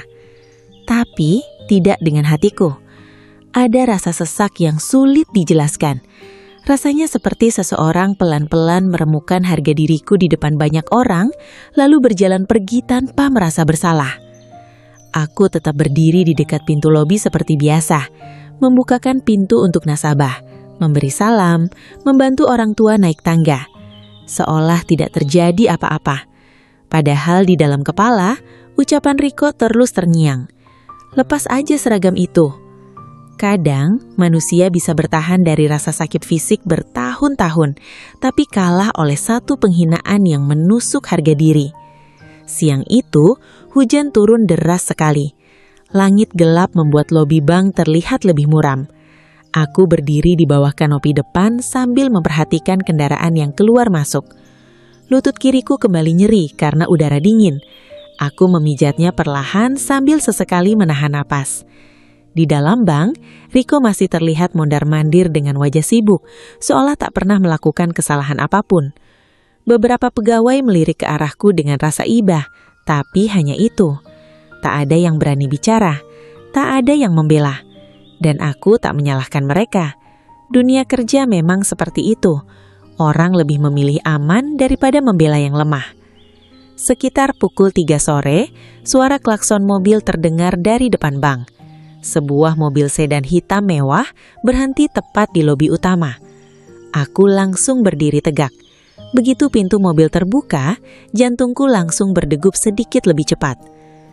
Tapi tidak dengan hatiku. Ada rasa sesak yang sulit dijelaskan. Rasanya seperti seseorang pelan-pelan meremukan harga diriku di depan banyak orang, lalu berjalan pergi tanpa merasa bersalah. Aku tetap berdiri di dekat pintu lobi seperti biasa, membukakan pintu untuk nasabah, memberi salam, membantu orang tua naik tangga. Seolah tidak terjadi apa-apa. Padahal di dalam kepala, ucapan Riko terus terngiang. Lepas aja seragam itu. Kadang, manusia bisa bertahan dari rasa sakit fisik bertahun-tahun, tapi kalah oleh satu penghinaan yang menusuk harga diri. Siang itu, hujan turun deras sekali. Langit gelap membuat lobi bank terlihat lebih muram. Aku berdiri di bawah kanopi depan sambil memperhatikan kendaraan yang keluar masuk. Lutut kiriku kembali nyeri karena udara dingin. Aku memijatnya perlahan sambil sesekali menahan napas. Di dalam bank, Riko masih terlihat mondar-mandir dengan wajah sibuk, seolah tak pernah melakukan kesalahan apapun. Beberapa pegawai melirik ke arahku dengan rasa iba, tapi hanya itu. Tak ada yang berani bicara, tak ada yang membela. Dan aku tak menyalahkan mereka. Dunia kerja memang seperti itu. Orang lebih memilih aman daripada membela yang lemah. Sekitar pukul 3 sore, suara klakson mobil terdengar dari depan bank. Sebuah mobil sedan hitam mewah berhenti tepat di lobi utama. Aku langsung berdiri tegak. Begitu pintu mobil terbuka, jantungku langsung berdegup sedikit lebih cepat.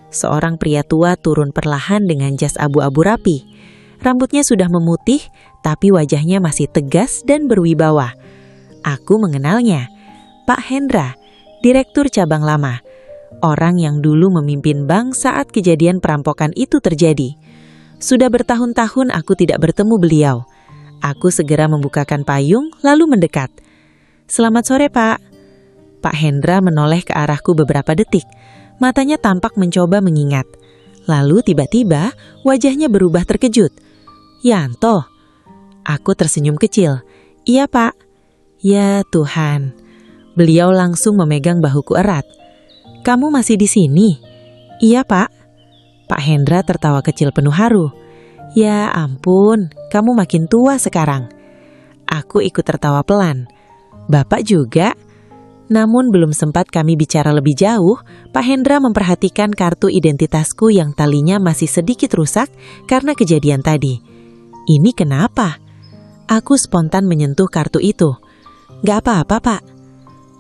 Seorang pria tua turun perlahan dengan jas abu-abu rapi. Rambutnya sudah memutih, tapi wajahnya masih tegas dan berwibawa. Aku mengenalnya, Pak Hendra, Direktur Cabang Lama. Orang yang dulu memimpin bank saat kejadian perampokan itu terjadi. Sudah bertahun-tahun aku tidak bertemu beliau. Aku segera membukakan payung lalu mendekat. Selamat sore, Pak. Pak Hendra menoleh ke arahku beberapa detik. Matanya tampak mencoba mengingat. Lalu tiba-tiba wajahnya berubah terkejut. Yanto. Aku tersenyum kecil. Iya, Pak. Ya Tuhan. Beliau langsung memegang bahuku erat. Kamu masih di sini? Iya, Pak. Pak Hendra tertawa kecil penuh haru. Ya ampun, kamu makin tua sekarang. Aku ikut tertawa pelan. Bapak juga? Namun belum sempat kami bicara lebih jauh, Pak Hendra memperhatikan kartu identitasku yang talinya masih sedikit rusak karena kejadian tadi. Ini kenapa? Aku spontan menyentuh kartu itu. Gak apa-apa, Pak.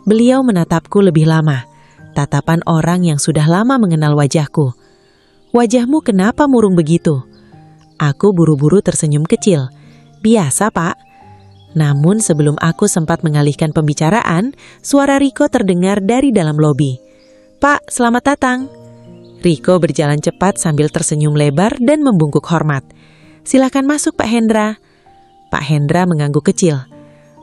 Beliau menatapku lebih lama. Tatapan orang yang sudah lama mengenal wajahku. Wajahmu kenapa murung begitu? Aku buru-buru tersenyum kecil. Biasa, Pak. Namun sebelum aku sempat mengalihkan pembicaraan, suara Riko terdengar dari dalam lobi. Pak, selamat datang. Riko berjalan cepat sambil tersenyum lebar dan membungkuk hormat. Silakan masuk, Pak Hendra. Pak Hendra mengangguk kecil.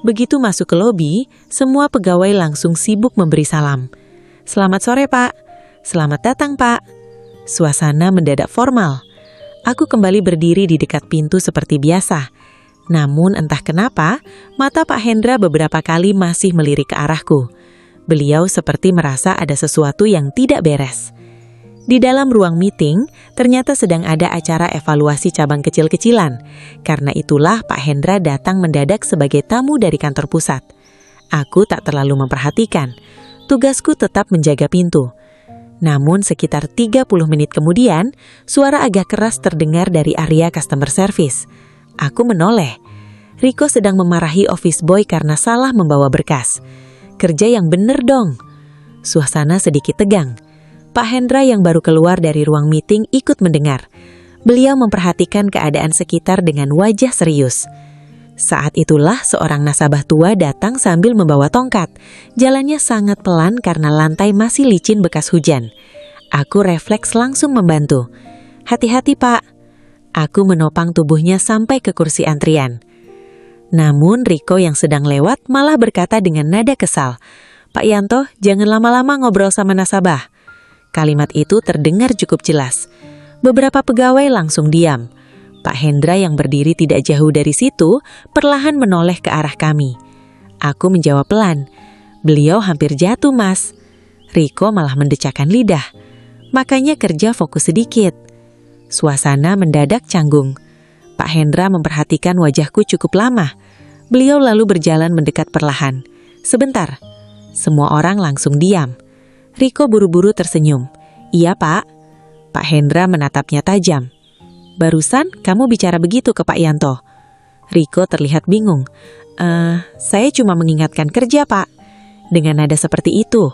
Begitu masuk ke lobi, semua pegawai langsung sibuk memberi salam. Selamat sore, Pak. Selamat datang, Pak. Suasana mendadak formal. Aku kembali berdiri di dekat pintu seperti biasa. Namun entah kenapa, mata Pak Hendra beberapa kali masih melirik ke arahku. Beliau seperti merasa ada sesuatu yang tidak beres. Di dalam ruang meeting, ternyata sedang ada acara evaluasi cabang kecil-kecilan. Karena itulah Pak Hendra datang mendadak sebagai tamu dari kantor pusat. Aku tak terlalu memperhatikan. Tugasku tetap menjaga pintu. Namun sekitar 30 menit kemudian, suara agak keras terdengar dari area customer service. Aku menoleh. Riko sedang memarahi office boy karena salah membawa berkas. Kerja yang bener dong. Suasana sedikit tegang. Pak Hendra yang baru keluar dari ruang meeting ikut mendengar. Beliau memperhatikan keadaan sekitar dengan wajah serius. Saat itulah seorang nasabah tua datang sambil membawa tongkat. Jalannya sangat pelan karena lantai masih licin bekas hujan. Aku refleks langsung membantu. "Hati-hati, Pak." Aku menopang tubuhnya sampai ke kursi antrian. Namun Riko yang sedang lewat malah berkata dengan nada kesal, "Pak Yanto, jangan lama-lama ngobrol sama nasabah." Kalimat itu terdengar cukup jelas. Beberapa pegawai langsung diam. Pak Hendra yang berdiri tidak jauh dari situ perlahan menoleh ke arah kami. Aku menjawab pelan, "Beliau hampir jatuh, Mas." Riko malah mendecakkan lidah. Makanya kerja fokus sedikit. Suasana mendadak canggung. Pak Hendra memperhatikan wajahku cukup lama. Beliau lalu berjalan mendekat perlahan. "Sebentar." Semua orang langsung diam. Riko buru-buru tersenyum. "Iya, Pak." Pak Hendra menatapnya tajam. "Barusan kamu bicara begitu ke Pak Yanto." Riko terlihat bingung. Saya cuma mengingatkan kerja, Pak." Dengan nada seperti itu,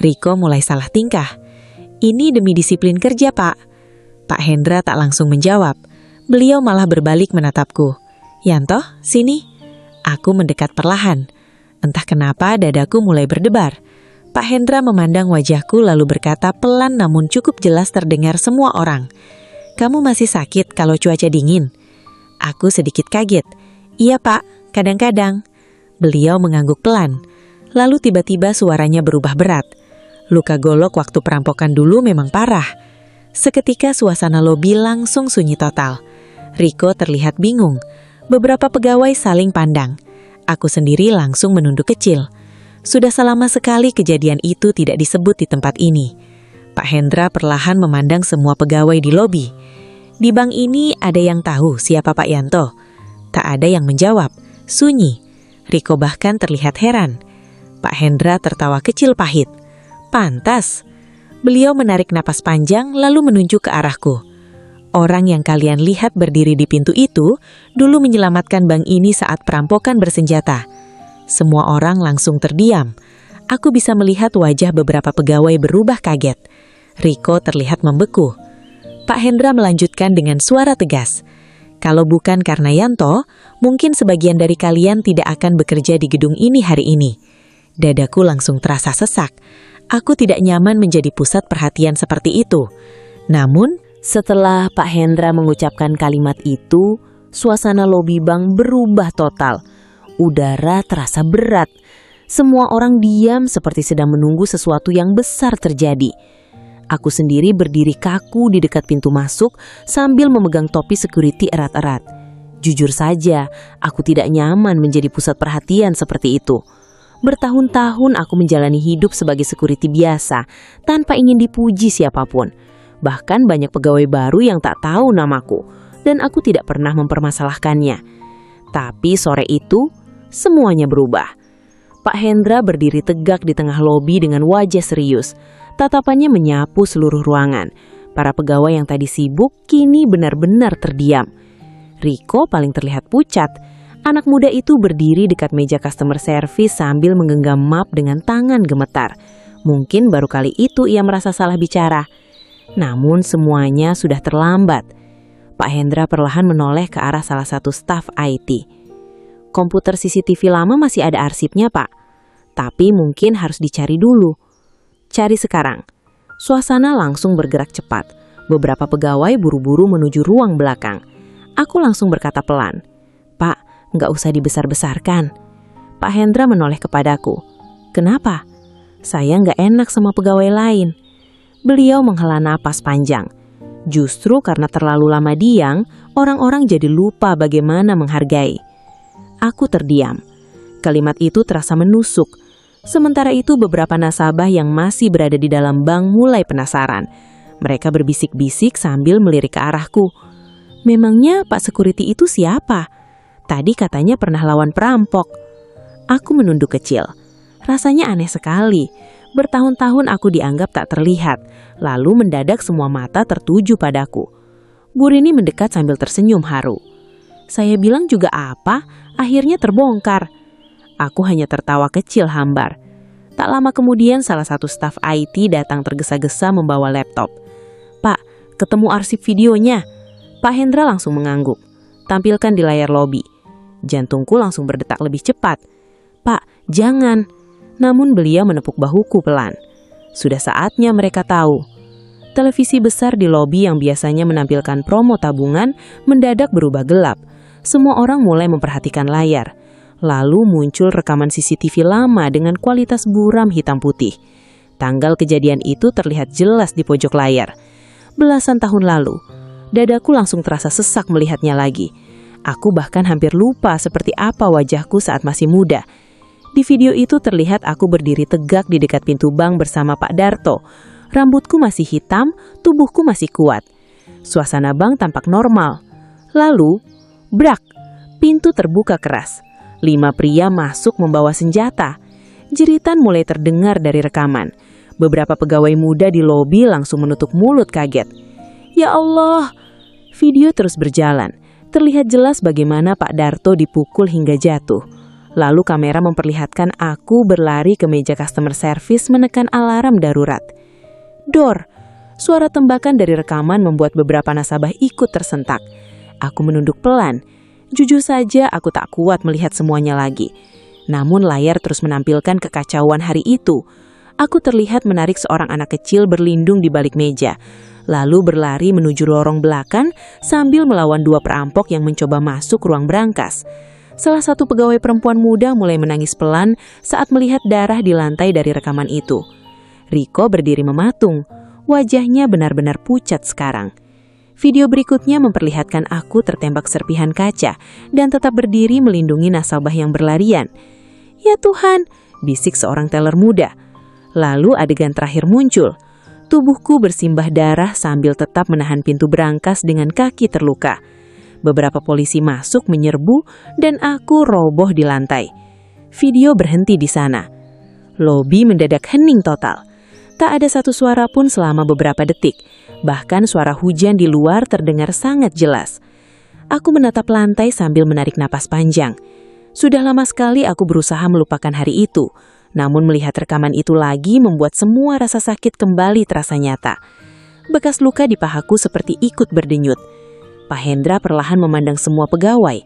Riko mulai salah tingkah. "Ini demi disiplin kerja, Pak." Pak Hendra tak langsung menjawab. Beliau malah berbalik menatapku. "Yanto, sini." Aku mendekat perlahan. Entah kenapa dadaku mulai berdebar. Pak Hendra memandang wajahku lalu berkata pelan namun cukup jelas terdengar semua orang. "Kamu masih sakit kalau cuaca dingin?" Aku sedikit kaget. "Iya, Pak, kadang-kadang." Beliau mengangguk pelan. Lalu tiba-tiba suaranya berubah berat. "Luka golok waktu perampokan dulu memang parah." Seketika suasana lobi langsung sunyi total. Riko terlihat bingung. Beberapa pegawai saling pandang. Aku sendiri langsung menunduk kecil. Sudah selama sekali kejadian itu tidak disebut di tempat ini. Pak Hendra perlahan memandang semua pegawai di lobi. "Di bank ini ada yang tahu siapa Pak Yanto?" Tak ada yang menjawab. Sunyi. Riko bahkan terlihat heran. Pak Hendra tertawa kecil pahit. "Pantas." Beliau menarik napas panjang lalu menunjuk ke arahku. "Orang yang kalian lihat berdiri di pintu itu dulu menyelamatkan bank ini saat perampokan bersenjata." Semua orang langsung terdiam. Aku bisa melihat wajah beberapa pegawai berubah kaget. Riko terlihat membeku. Pak Hendra melanjutkan dengan suara tegas. "Kalau bukan karena Yanto, mungkin sebagian dari kalian tidak akan bekerja di gedung ini hari ini." Dadaku langsung terasa sesak. Aku tidak nyaman menjadi pusat perhatian seperti itu. Namun, Setelah Pak Hendra mengucapkan kalimat itu, suasana lobi bank berubah total. Udara terasa berat. Semua orang diam seperti sedang menunggu sesuatu yang besar terjadi. Aku sendiri berdiri kaku di dekat pintu masuk sambil memegang topi security erat-erat. Jujur saja, aku tidak nyaman menjadi pusat perhatian seperti itu. Bertahun-tahun aku menjalani hidup sebagai security biasa, tanpa ingin dipuji siapapun. Bahkan banyak pegawai baru yang tak tahu namaku, dan aku tidak pernah mempermasalahkannya. Tapi sore itu, semuanya berubah. Pak Hendra berdiri tegak di tengah lobi dengan wajah serius. Tatapannya menyapu seluruh ruangan. Para pegawai yang tadi sibuk kini benar-benar terdiam. Riko paling terlihat pucat. Anak muda itu berdiri dekat meja customer service sambil menggenggam map dengan tangan gemetar. Mungkin baru kali itu ia merasa salah bicara. Namun semuanya sudah terlambat. Pak Hendra perlahan menoleh ke arah salah satu staf IT. "Komputer CCTV lama masih ada arsipnya, Pak. Tapi mungkin harus dicari dulu." "Cari sekarang." Suasana langsung bergerak cepat. Beberapa pegawai buru-buru menuju ruang belakang. Aku langsung berkata pelan, "Pak, nggak usah dibesar-besarkan." Pak Hendra menoleh kepadaku. "Kenapa?" "Saya nggak enak sama pegawai lain." Beliau menghela napas panjang. Justru karena terlalu lama diam, orang-orang jadi lupa bagaimana menghargai. Aku terdiam. Kalimat itu terasa menusuk. Sementara itu beberapa nasabah yang masih berada di dalam bank mulai penasaran. Mereka berbisik-bisik sambil melirik ke arahku. Memangnya Pak Security itu siapa? Tadi katanya pernah lawan perampok. Aku menunduk kecil. Rasanya aneh sekali. Bertahun-tahun aku dianggap tak terlihat. Lalu mendadak semua mata tertuju padaku. Bu Rini mendekat sambil tersenyum haru. Saya bilang juga apa, akhirnya terbongkar. Aku hanya tertawa kecil hambar. Tak lama kemudian salah satu staf IT datang tergesa-gesa membawa laptop. Pak, ketemu arsip videonya. Pak Hendra langsung mengangguk. Tampilkan di layar lobi. Jantungku langsung berdetak lebih cepat. Pak, jangan. Namun beliau menepuk bahuku pelan. Sudah saatnya mereka tahu. Televisi besar di lobi yang biasanya menampilkan promo tabungan mendadak berubah gelap. Semua orang mulai memperhatikan layar. Lalu muncul rekaman CCTV lama dengan kualitas buram hitam putih. Tanggal kejadian itu terlihat jelas di pojok layar. Belasan tahun lalu. Dadaku langsung terasa sesak melihatnya lagi. Aku bahkan hampir lupa seperti apa wajahku saat masih muda. Di video itu terlihat aku berdiri tegak di dekat pintu bank bersama Pak Darto. Rambutku masih hitam, tubuhku masih kuat. Suasana bank tampak normal. Lalu, brak, pintu terbuka keras. 5 pria masuk membawa senjata. Jeritan mulai terdengar dari rekaman. Beberapa pegawai muda di lobi langsung menutup mulut kaget. Ya Allah! Video terus berjalan. Terlihat jelas bagaimana Pak Darto dipukul hingga jatuh. Lalu kamera memperlihatkan aku berlari ke meja customer service menekan alarm darurat. Dor! Suara tembakan dari rekaman membuat beberapa nasabah ikut tersentak. Aku menunduk pelan. Jujur saja aku tak kuat melihat semuanya lagi. Namun layar terus menampilkan kekacauan hari itu. Aku terlihat menarik seorang anak kecil berlindung di balik meja. Lalu berlari menuju lorong belakang sambil melawan 2 perampok yang mencoba masuk ruang brankas. Salah satu pegawai perempuan muda mulai menangis pelan saat melihat darah di lantai dari rekaman itu. Riko berdiri mematung. Wajahnya benar-benar pucat sekarang. Video berikutnya memperlihatkan aku tertembak serpihan kaca dan tetap berdiri melindungi nasabah yang berlarian. Ya Tuhan, bisik seorang teller muda. Lalu adegan terakhir muncul. Tubuhku bersimbah darah sambil tetap menahan pintu brankas dengan kaki terluka. Beberapa polisi masuk menyerbu dan aku roboh di lantai. Video berhenti di sana. Lobi mendadak hening total. Tak ada satu suara pun selama beberapa detik. Bahkan suara hujan di luar terdengar sangat jelas. Aku menatap lantai sambil menarik napas panjang. Sudah lama sekali aku berusaha melupakan hari itu. Namun melihat rekaman itu lagi membuat semua rasa sakit kembali terasa nyata. Bekas luka di pahaku seperti ikut berdenyut. Pak Hendra perlahan memandang semua pegawai.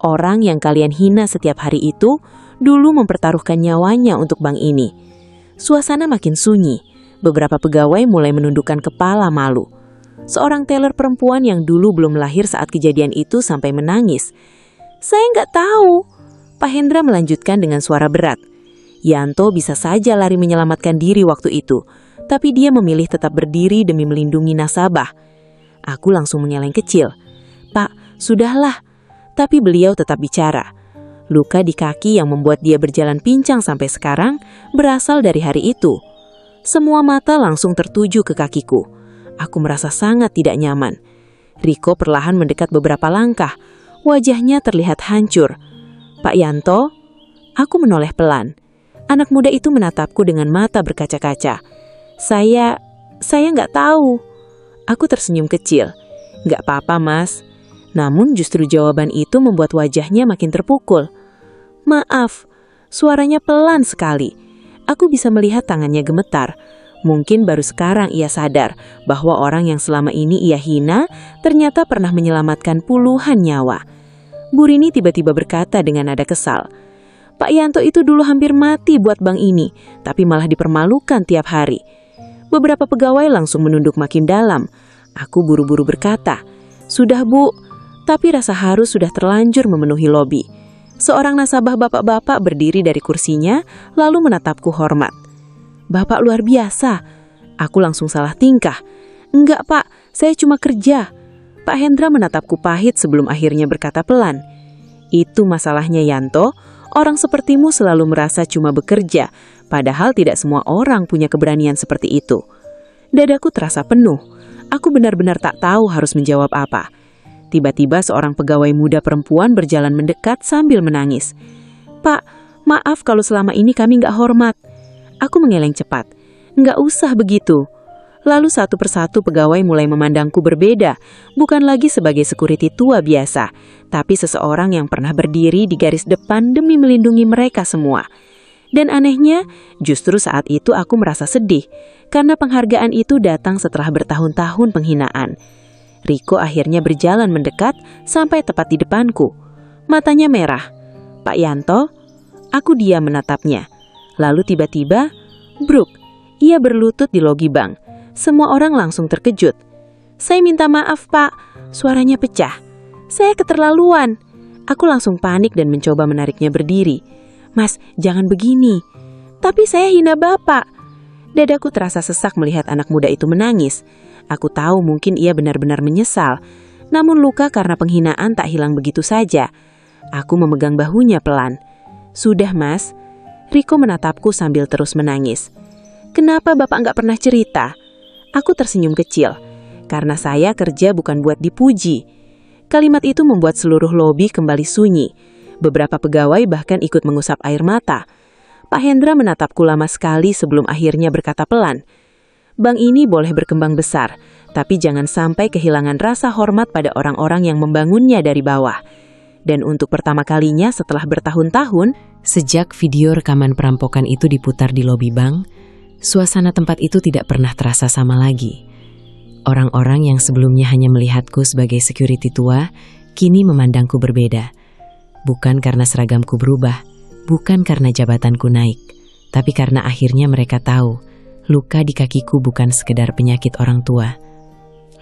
Orang yang kalian hina setiap hari itu dulu mempertaruhkan nyawanya untuk bank ini. Suasana makin sunyi. Beberapa pegawai mulai menundukkan kepala malu. Seorang teller perempuan yang dulu belum lahir saat kejadian itu sampai menangis. Saya nggak tahu. Pak Hendra melanjutkan dengan suara berat. Yanto bisa saja lari menyelamatkan diri waktu itu, tapi dia memilih tetap berdiri demi melindungi nasabah. Aku langsung mengeleng kecil. Pak, sudahlah. Tapi beliau tetap bicara. Luka di kaki yang membuat dia berjalan pincang sampai sekarang berasal dari hari itu. Semua mata langsung tertuju ke kakiku. Aku merasa sangat tidak nyaman. Riko perlahan mendekat beberapa langkah. Wajahnya terlihat hancur. Pak Yanto, aku menoleh pelan. Anak muda itu menatapku dengan mata berkaca-kaca. Saya nggak tahu. Aku tersenyum kecil. Nggak apa-apa, Mas. Namun justru jawaban itu membuat wajahnya makin terpukul. Maaf, suaranya pelan sekali. Aku bisa melihat tangannya gemetar. Mungkin baru sekarang ia sadar bahwa orang yang selama ini ia hina ternyata pernah menyelamatkan puluhan nyawa. Bu Rini tiba-tiba berkata dengan nada kesal. Pak Yanto itu dulu hampir mati buat bank ini, tapi malah dipermalukan tiap hari. Beberapa pegawai langsung menunduk makin dalam. Aku buru-buru berkata, sudah Bu, tapi rasa haru sudah terlanjur memenuhi lobi. Seorang nasabah bapak-bapak berdiri dari kursinya, lalu menatapku hormat. Bapak luar biasa. Aku langsung salah tingkah. Enggak Pak, saya cuma kerja. Pak Hendra menatapku pahit sebelum akhirnya berkata pelan. Itu masalahnya Yanto, orang sepertimu selalu merasa cuma bekerja, padahal tidak semua orang punya keberanian seperti itu. Dadaku terasa penuh, aku benar-benar tak tahu harus menjawab apa. Tiba-tiba seorang pegawai muda perempuan berjalan mendekat sambil menangis. Pak, maaf kalau selama ini kami nggak hormat. Aku mengeleng cepat. Nggak usah begitu. Lalu satu persatu pegawai mulai memandangku berbeda, bukan lagi sebagai security tua biasa, tapi seseorang yang pernah berdiri di garis depan demi melindungi mereka semua. Dan anehnya, justru saat itu aku merasa sedih, karena penghargaan itu datang setelah bertahun-tahun penghinaan. Riko akhirnya berjalan mendekat sampai tepat di depanku. Matanya merah. Pak Yanto, aku diam menatapnya. Lalu tiba-tiba, bruk, ia berlutut di logi bank. Semua orang langsung terkejut. Saya minta maaf Pak, suaranya pecah. Saya keterlaluan. Aku langsung panik dan mencoba menariknya berdiri. Mas, jangan begini. Tapi saya hina Bapak. Dadaku terasa sesak melihat anak muda itu menangis. Aku tahu mungkin ia benar-benar menyesal. Namun luka karena penghinaan tak hilang begitu saja. Aku memegang bahunya pelan. Sudah Mas. Riko menatapku sambil terus menangis. Kenapa Bapak nggak pernah cerita? Aku tersenyum kecil, karena saya kerja bukan buat dipuji. Kalimat itu membuat seluruh lobi kembali sunyi. Beberapa pegawai bahkan ikut mengusap air mata. Pak Hendra menatapku lama sekali sebelum akhirnya berkata pelan. Bank ini boleh berkembang besar, tapi jangan sampai kehilangan rasa hormat pada orang-orang yang membangunnya dari bawah. Dan untuk pertama kalinya setelah bertahun-tahun, sejak video rekaman perampokan itu diputar di lobi bank, suasana tempat itu tidak pernah terasa sama lagi. Orang-orang yang sebelumnya hanya melihatku sebagai security tua, kini memandangku berbeda. Bukan karena seragamku berubah, bukan karena jabatanku naik, tapi karena akhirnya mereka tahu, luka di kakiku bukan sekedar penyakit orang tua.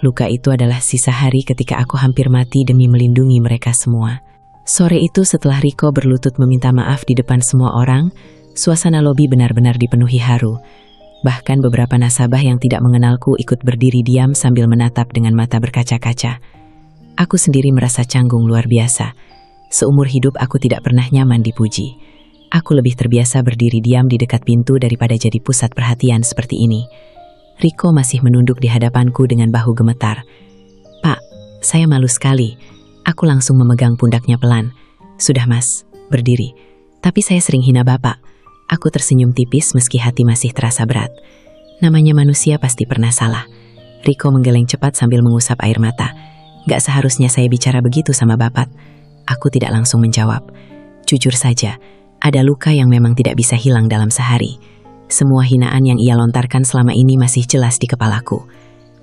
Luka itu adalah sisa hari ketika aku hampir mati demi melindungi mereka semua. Sore itu setelah Riko berlutut meminta maaf di depan semua orang, suasana lobi benar-benar dipenuhi haru. Bahkan beberapa nasabah yang tidak mengenalku ikut berdiri diam sambil menatap dengan mata berkaca-kaca. Aku sendiri merasa canggung luar biasa. Seumur hidup aku tidak pernah nyaman dipuji. Aku lebih terbiasa berdiri diam di dekat pintu daripada jadi pusat perhatian seperti ini. Riko masih menunduk di hadapanku dengan bahu gemetar. Pak, saya malu sekali. Aku langsung memegang pundaknya pelan. Sudah Mas, berdiri. Tapi saya sering hina Bapak. Aku tersenyum tipis meski hati masih terasa berat. Namanya manusia pasti pernah salah. Riko menggeleng cepat sambil mengusap air mata. Gak seharusnya saya bicara begitu sama Bapak. Aku tidak langsung menjawab. Jujur saja, ada luka yang memang tidak bisa hilang dalam sehari. Semua hinaan yang ia lontarkan selama ini masih jelas di kepalaku.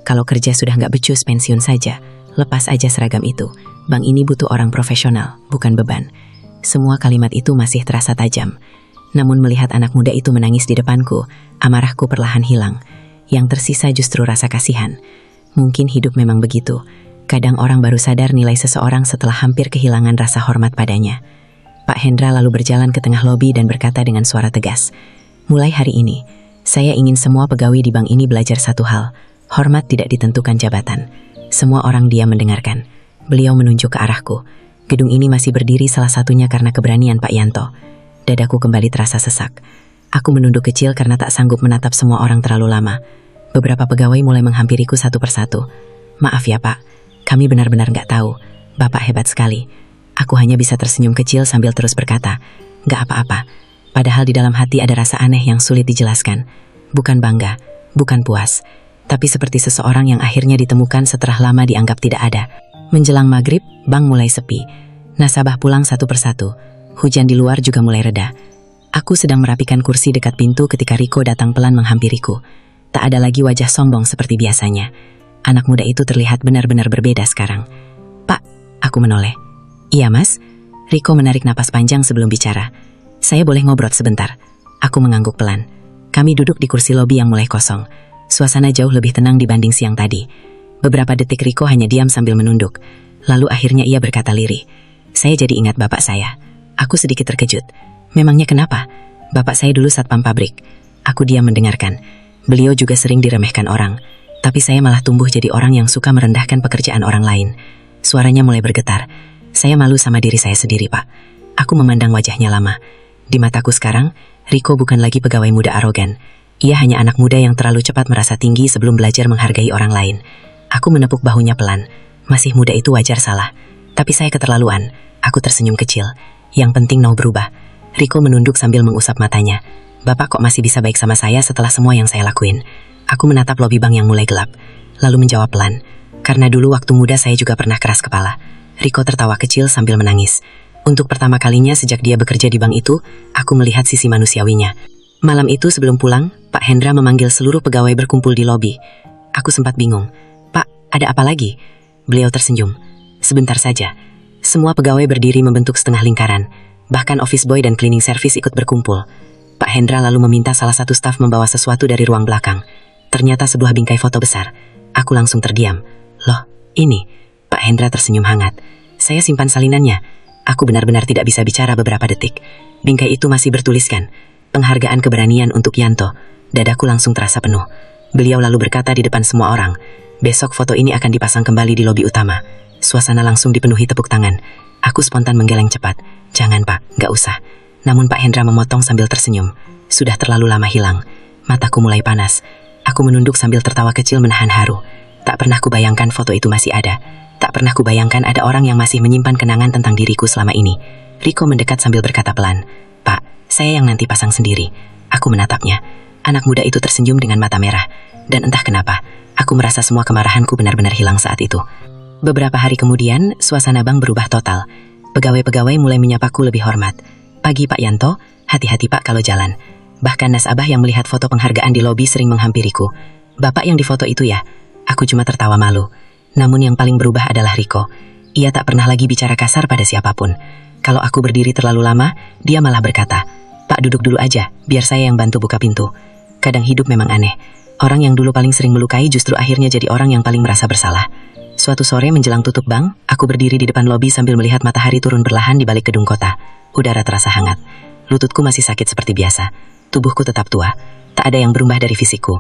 Kalau kerja sudah gak becus pensiun saja, lepas aja seragam itu. Bank ini butuh orang profesional, bukan beban. Semua kalimat itu masih terasa tajam. Namun melihat anak muda itu menangis di depanku, amarahku perlahan hilang. Yang tersisa justru rasa kasihan. Mungkin hidup memang begitu. Kadang orang baru sadar nilai seseorang setelah hampir kehilangan rasa hormat padanya. Pak Hendra lalu berjalan ke tengah lobi dan berkata dengan suara tegas, mulai hari ini, saya ingin semua pegawai di bank ini belajar satu hal. Hormat tidak ditentukan jabatan. Semua orang diam mendengarkan. Beliau menunjuk ke arahku. Gedung ini masih berdiri salah satunya karena keberanian Pak Yanto. Dadaku kembali terasa sesak. Aku menunduk kecil karena tak sanggup menatap semua orang terlalu lama. Beberapa pegawai mulai menghampiriku satu persatu. Maaf ya Pak, kami benar-benar gak tahu. Bapak hebat sekali. Aku hanya bisa tersenyum kecil sambil terus berkata, gak apa-apa. Padahal di dalam hati ada rasa aneh yang sulit dijelaskan. Bukan bangga, bukan puas. Tapi seperti seseorang yang akhirnya ditemukan setelah lama dianggap tidak ada. Menjelang maghrib, bank mulai sepi. Nasabah pulang satu persatu. Hujan di luar juga mulai reda. Aku sedang merapikan kursi dekat pintu ketika Riko datang pelan menghampiriku. Tak ada lagi wajah sombong seperti biasanya. Anak muda itu terlihat benar-benar berbeda sekarang. Pak, aku menoleh. Iya Mas. Riko menarik napas panjang sebelum bicara. Saya boleh ngobrol sebentar. Aku mengangguk pelan. Kami duduk di kursi lobi yang mulai kosong. Suasana jauh lebih tenang dibanding siang tadi. Beberapa detik Riko hanya diam sambil menunduk. Lalu akhirnya ia berkata lirih. Saya jadi ingat bapak saya. Aku sedikit terkejut. Memangnya kenapa? Bapak saya dulu satpam pabrik. Aku diam mendengarkan. Beliau juga sering diremehkan orang. Tapi saya malah tumbuh jadi orang yang suka merendahkan pekerjaan orang lain. Suaranya mulai bergetar. Saya malu sama diri saya sendiri, Pak. Aku memandang wajahnya lama. Di mataku sekarang, Riko bukan lagi pegawai muda arogan. Ia hanya anak muda yang terlalu cepat merasa tinggi sebelum belajar menghargai orang lain. Aku menepuk bahunya pelan. Masih muda itu wajar salah. Tapi saya keterlaluan. Aku tersenyum kecil. Yang penting mau berubah. Riko menunduk sambil mengusap matanya. Bapak kok masih bisa baik sama saya setelah semua yang saya lakuin? Aku menatap lobi bank yang mulai gelap, lalu menjawab pelan. Karena dulu waktu muda saya juga pernah keras kepala. Riko tertawa kecil sambil menangis. Untuk pertama kalinya sejak dia bekerja di bank itu, aku melihat sisi manusiawinya. Malam itu sebelum pulang, Pak Hendra memanggil seluruh pegawai berkumpul di lobi. Aku sempat bingung. Pak, ada apa lagi? Beliau tersenyum. Sebentar saja. Semua pegawai berdiri membentuk setengah lingkaran. Bahkan office boy dan cleaning service ikut berkumpul. Pak Hendra lalu meminta salah satu staf membawa sesuatu dari ruang belakang. Ternyata sebuah bingkai foto besar. Aku langsung terdiam. Loh, ini. Pak Hendra tersenyum hangat. Saya simpan salinannya. Aku benar-benar tidak bisa bicara beberapa detik. Bingkai itu masih bertuliskan, "Penghargaan keberanian untuk Yanto." Dadaku langsung terasa penuh. Beliau lalu berkata di depan semua orang, "Besok foto ini akan dipasang kembali di lobi utama." Suasana langsung dipenuhi tepuk tangan. Aku spontan menggeleng cepat. "Jangan, Pak, nggak usah." Namun Pak Hendra memotong sambil tersenyum. Sudah terlalu lama hilang. Mataku mulai panas. Aku menunduk sambil tertawa kecil menahan haru. Tak pernah kubayangkan foto itu masih ada. Tak pernah kubayangkan ada orang yang masih menyimpan kenangan tentang diriku selama ini. Riko mendekat sambil berkata pelan, "Pak, saya yang nanti pasang sendiri." Aku menatapnya. Anak muda itu tersenyum dengan mata merah. Dan entah kenapa, aku merasa semua kemarahanku benar-benar hilang saat itu. Beberapa hari kemudian, suasana bank berubah total. Pegawai-pegawai mulai menyapaku lebih hormat. "Pagi Pak Yanto, hati-hati Pak kalau jalan." Bahkan nasabah yang melihat foto penghargaan di lobi sering menghampiriku. "Bapak yang difoto itu ya?" Aku cuma tertawa malu. Namun yang paling berubah adalah Riko. Ia tak pernah lagi bicara kasar pada siapapun. Kalau aku berdiri terlalu lama, dia malah berkata, "Pak, duduk dulu aja, biar saya yang bantu buka pintu." Kadang hidup memang aneh. Orang yang dulu paling sering melukai justru akhirnya jadi orang yang paling merasa bersalah. Suatu sore menjelang tutup bank, aku berdiri di depan lobi sambil melihat matahari turun perlahan di balik gedung kota. Udara terasa hangat. Lututku masih sakit seperti biasa. Tubuhku tetap tua. Tak ada yang berubah dari fisikku.